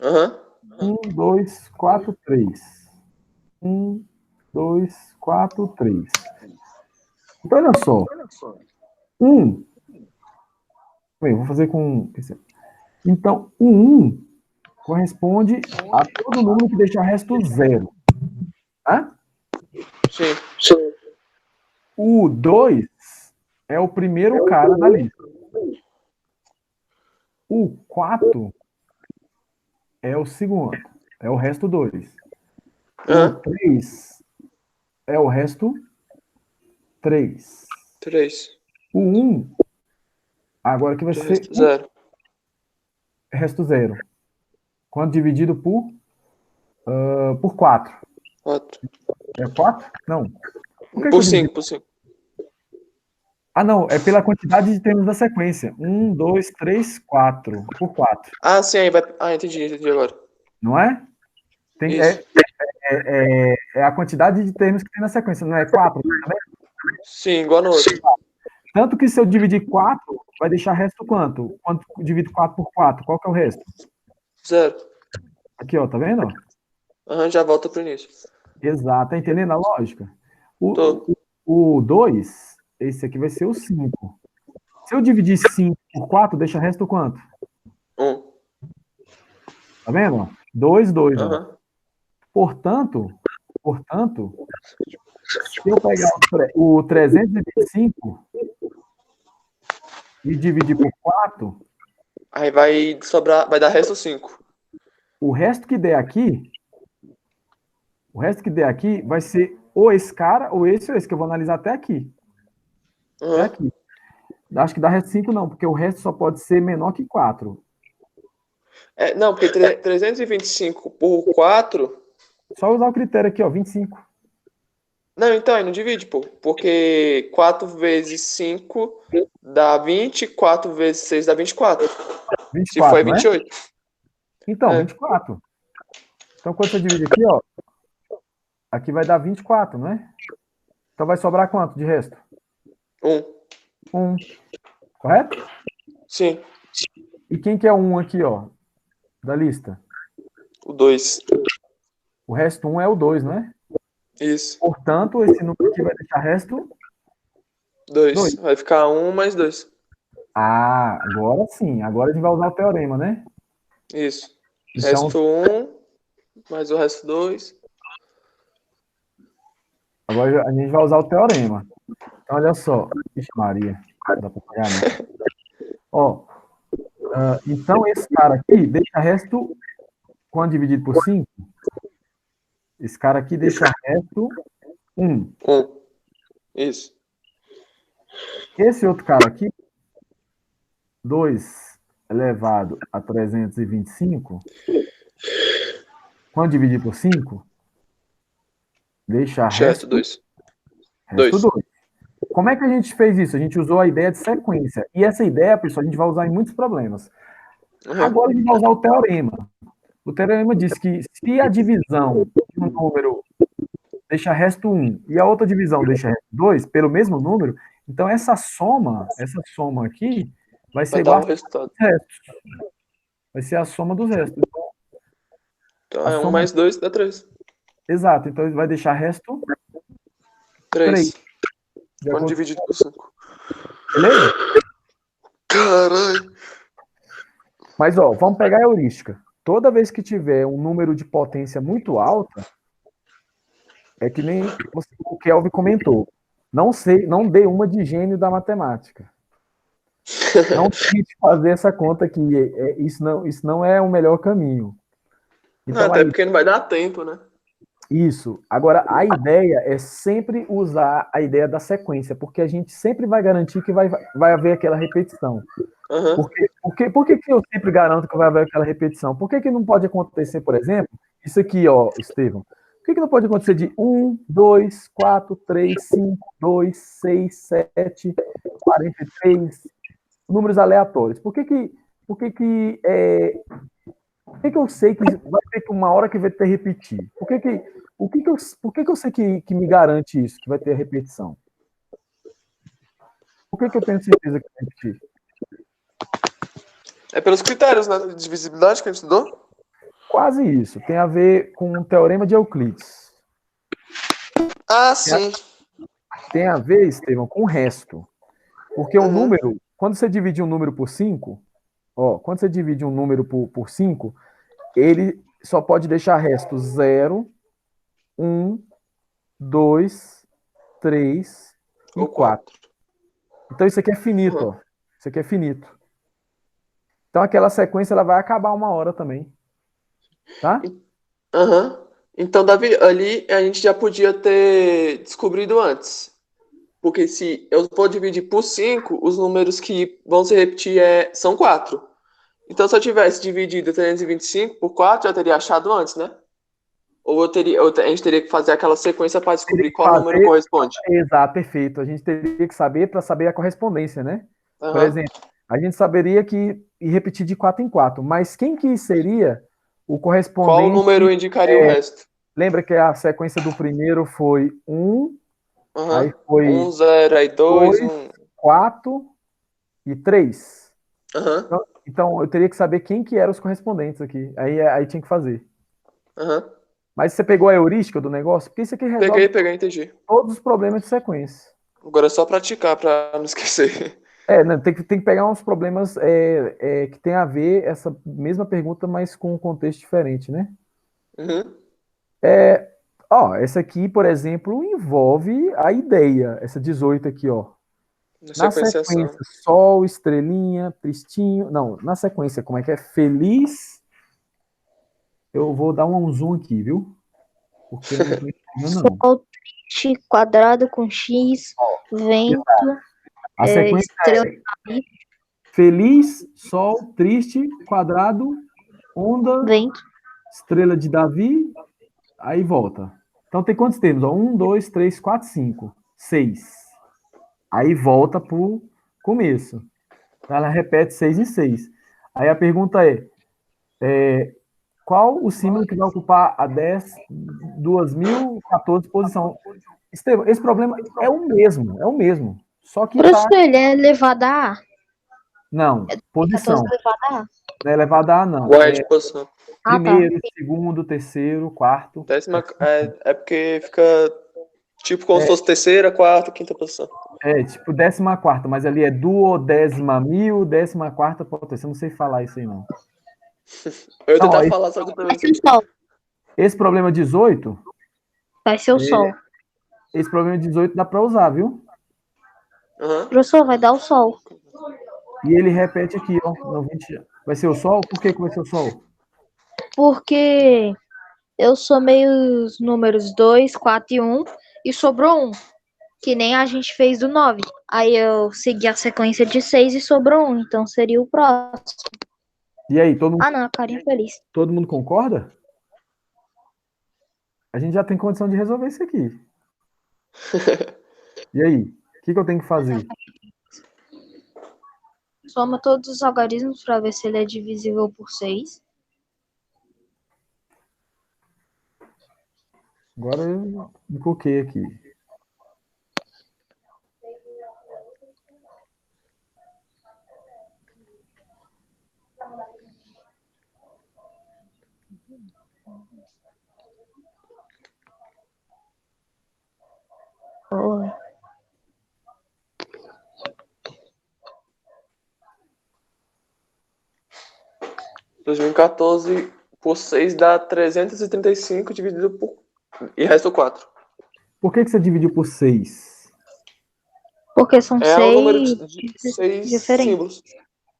Aham. 1, 2, 4, 3. 1, 2, 4, 3. Então, olha só. 1. Bem, vou fazer com. Então, o 1 corresponde a todo número que deixa resto 0. Tá? Sim. O 2 é o primeiro cara da lista. O 4 é o segundo. É o resto 2. O Aham. 3 é o resto 3. 3. O 1, agora que vai Do ser resto, o 0. resto 0. Quando dividido por 4. 4. É 4? Não. Por que que Por eu dividi? 5, por 5. Ah, não. É pela quantidade de termos da sequência. 1, 2, 3, 4. Por 4. Ah, sim, aí vai. Ah, entendi agora. Não é? Isso. É a quantidade de termos que tem na sequência. Não é 4 também? Sim, igual no outro. Tanto que se eu dividir 4, vai deixar resto quanto? Quanto divido 4 por 4? Qual que é o resto? 0. Aqui, ó. Tá vendo? Aham, já volta pro início. Exato. Tá entendendo a lógica? O, Tô. o 2, esse aqui vai ser o 5. Se eu dividir 5 por 4, deixa resto quanto? 1. Tá vendo? 2, 2, ó. Aham. Portanto, se eu pegar o 325 e dividir por 4, Aí vai sobrar. Vai dar resto 5. o resto que der aqui vai ser ou esse cara, ou esse, que eu vou analisar até aqui. Até Aham. aqui. Acho que dá resto 5 não, porque o resto só pode ser menor que 4. É, não, porque 325 por 4. Só usar o critério aqui, ó, 25. Não, então, aí não divide, pô. Porque 4 vezes 5 dá 20, 4 vezes 6 dá 24. Se for, é 24, não é? 28. Então, É. 24. Então, quando você divide aqui, ó, aqui vai dar 24, não é? Então vai sobrar quanto de resto? 1. 1. Correto? Sim. E quem que é o 1 aqui, ó, da lista? O 2. O resto 1 é o 2, não é? Isso. Portanto, esse número aqui vai deixar resto 2. 2. Vai ficar 1 mais 2. Ah, agora sim. Agora a gente vai usar o teorema, né? Isso. Então, Resto 1 mais o resto 2. agora a gente vai usar o teorema. Então, olha só. Ixi, Maria. Não dá pra pagar, não. Ó, então esse cara aqui deixa resto, quando dividido por 5, esse cara aqui deixa resto 1. 1. Isso. Esse outro cara aqui, 2 elevado a 325, quando dividir por 5, deixa Resto resto 2. 2. 2. Como é que a gente fez isso? A gente usou a ideia de sequência. E essa ideia, pessoal, a gente vai usar em muitos problemas. Agora a gente vai usar o teorema. O teorema diz que se a divisão de um número deixa resto 1 e a outra divisão deixa resto 2, pelo mesmo número, então essa soma aqui vai ser Vai dar igual um resultado. a restos. Vai ser a soma dos restos. Então A é 1 soma, mais 2 dá 3. exato. Então ele vai deixar resto 3. 3. De Quando acordo, dividido por 5. beleza? Caralho. Mas, ó, vamos pegar a heurística. Toda vez que tiver um número de potência muito alta, é que nem o Kelvin comentou. Não dê uma de gênio da matemática. Não tente fazer essa conta aqui. Isso não é o melhor caminho. Não, Então, até porque não vai dar tempo, né? isso. Agora, a ideia é sempre usar a ideia da sequência, porque a gente sempre vai garantir que vai haver aquela repetição. Aham. Por que eu sempre garanto que vai haver aquela repetição? Por que não pode acontecer, por exemplo, isso aqui, ó, Estevão? Por que não pode acontecer de 1, 2, 4, 3, 5, 2, 6, 7, 43, números aleatórios? Por que eu sei que vai ter uma hora que vai ter repetir? Por que eu sei que me garante isso, que vai ter repetição? Por que eu tenho certeza que vai repetir? É pelos critérios, né? De divisibilidade que a gente estudou? Quase isso. Tem a ver com o teorema de Euclides. Ah, sim. Tem a ver, Estevão, com o resto. Porque o número, quando você divide um número por 5, quando você divide um número por 5, ele só pode deixar resto 0, 1, 2, 3 e Ou 4. 4. Então isso aqui é finito, ó. Isso aqui é finito. Então aquela sequência ela vai acabar uma hora também. Tá? Aham. Então, Davi, ali a gente já podia ter descobrido antes. Porque se eu for dividir por 5, os números que vão se repetir são 4. Então, se eu tivesse dividido 325 por 4, eu teria achado antes, né? Ou a gente teria que fazer aquela sequência para descobrir qual número corresponde. Exato, perfeito. A gente teria que saber para saber a correspondência, né? Por Aham. exemplo, a gente saberia que ir repetir de 4 em 4, mas quem que seria o Qual correspondente? número indicaria o resto? Lembra que a sequência do primeiro foi 1, aí Aham. foi 1, 0, aí 2, 2, 1. 4 e 3. Aham. Então, eu teria que saber quem que eram os correspondentes aqui. Aí tinha que fazer. Aham. Mas você pegou a heurística do negócio? Porque isso aqui resolve Peguei, entendi. todos os problemas de sequência. Agora é só praticar para não esquecer. Né, tem que pegar uns problemas que tem a ver essa mesma pergunta, mas com um contexto diferente, né? Uhum. Essa aqui, por exemplo, envolve a ideia, essa 18 aqui, ó. Na Sequenciação. sequência, sol, estrelinha, tristinho. Não, na sequência, como é que é? Feliz. Eu vou dar um zoom aqui, viu? Porque eu não tô entendendo, não. Sol, triste, quadrado com X, vento, A sequência estrela. é feliz, sol, triste, quadrado, onda, Vento. estrela de Davi, aí volta. Então tem quantos termos? 1, 2, 3, 4, 5, 6. Aí volta pro começo. Ela repete 6 em 6. Aí a pergunta qual o símbolo que vai ocupar a 10.014 posição? Estevam, esse problema é o mesmo. Só que tá. Professor, ele é elevado a A. Não, 14 posição. elevado a A. Não é elevado a A, não. Ué, de posição. Ah, tá. Primeiro, segundo, terceiro, quarto. É porque fica tipo como se fosse terceira, quarta, quinta posição. Tipo 14ª, mas ali é duodécima mil, 14ª potência. Eu não sei falar isso aí, não. Eu ia Não, tentar ó, falar, só que eu também Vai ser o Sol. esse problema 18, Vai ser o Sol. esse problema 18 dá para usar, viu? Aham. Professor, vai dar o Sol. E ele repete aqui, ó, no 20. Vai ser o Sol? Por que vai ser o Sol? Porque eu somei os números 2, 4 e 1 e sobrou 1. Que nem a gente fez do 9. Aí eu segui a sequência de 6 e sobrou 1. Então seria o próximo. E aí, todo Ah, não, a carinha feliz. mundo concorda? A gente já tem condição de resolver isso aqui. E aí, o que eu tenho que fazer? Soma todos os algarismos para ver se ele é divisível por 6. Agora eu me coloquei aqui. Oi. Em 2014 por 6 dá 335 dividido por... E resta 4. Por que você dividiu por 6? Porque são É o número 6 de 6 diferentes. símbolos.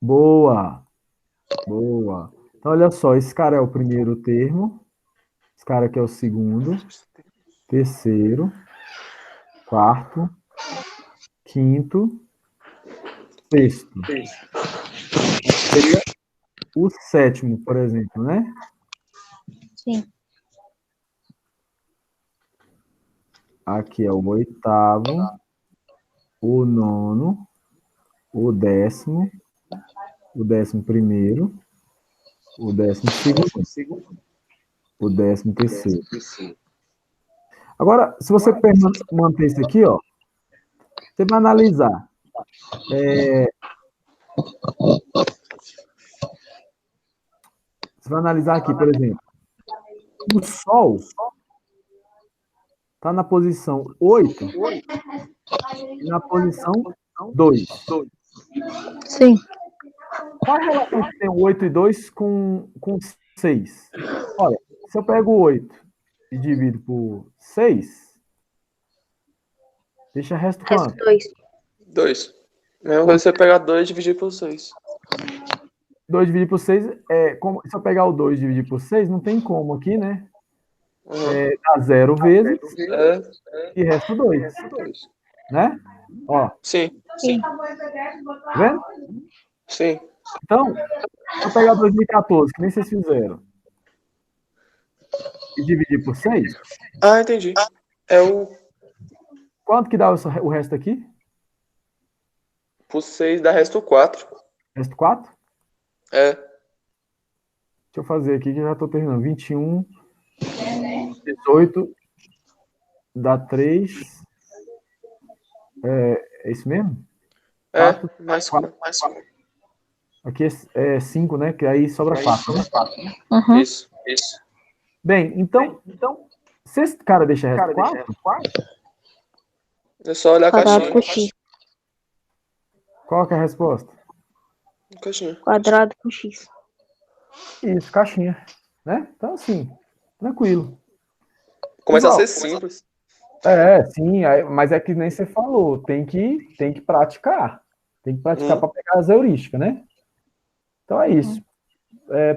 Boa. Então, olha só, esse cara é o primeiro termo. Esse cara aqui é o segundo. Terceiro. Quarto. Quinto. Sexto. Seria o sétimo, por exemplo, né? Sim. Aqui é o oitavo, o nono, o décimo, o 11º, o 12º, o 13º. Agora, se você manter isso aqui, ó, você vai analisar. Você vai analisar aqui, por exemplo, o Sol está na posição 8 e na posição 2. Sim. Qual a relação que tem o 8 e 2 com 6? Olha, se eu pego o 8 e divido por 6, deixa resto quanto? 2. 2. Mesma coisa você pegar 2 e dividir por 6. 2 dividido por 6 como, se eu pegar o 2 e dividir por 6, não tem como aqui, né? Dá 0 vezes e resta 2, né? Ó, Sim, tá vendo? sim. Então, se eu pegar 2014, que nem vocês fizeram, e dividir por 6, Ah, entendi. É o quanto que dá o resto aqui? por 6 dá resto 4. Resto 4? É. Deixa eu fazer aqui que eu já tô terminando. 21, 18, dá 3. É isso mesmo? É, 4, mais 4. mais Aqui é 5, né? Que aí sobra 4, né? Uhum. Isso. Bem, então, se esse cara deixa resto 4, É só olhar a Quadrado com caixinha. x. qual que é a resposta? Caixinha. Quadrado com x. Isso, caixinha. Né? Então, assim, tranquilo. Começa a Pessoal, ser simples. Sim, mas é que nem você falou, tem que praticar. Tem que praticar para pegar as heurísticas, né? Então é isso.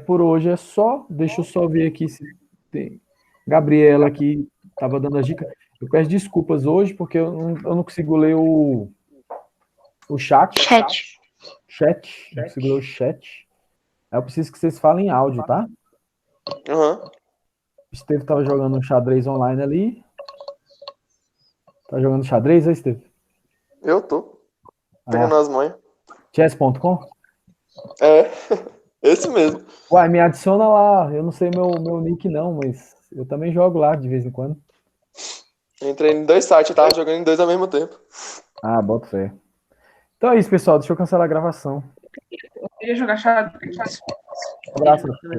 Por hoje é só. Deixa eu só ver aqui se tem. Gabriela aqui estava dando as dicas. Eu peço desculpas hoje porque eu não consigo ler o chat. Não consigo ler o chat. Aí eu preciso que vocês falem áudio, tá? Aham. O Esteve estava jogando um xadrez online ali. Tá jogando xadrez, aí, Esteve? Eu tô. Pegando as manhas. Chess.com? É. Esse mesmo. Uai, me adiciona lá. Eu não sei meu nick não, mas eu também jogo lá de vez em quando. Entrei em 2 sites, eu tava jogando em 2 ao mesmo tempo. Ah, boto fé. Então é isso, pessoal. Deixa eu cancelar a gravação. Eu queria jogar xadrez. Um abraço a todos.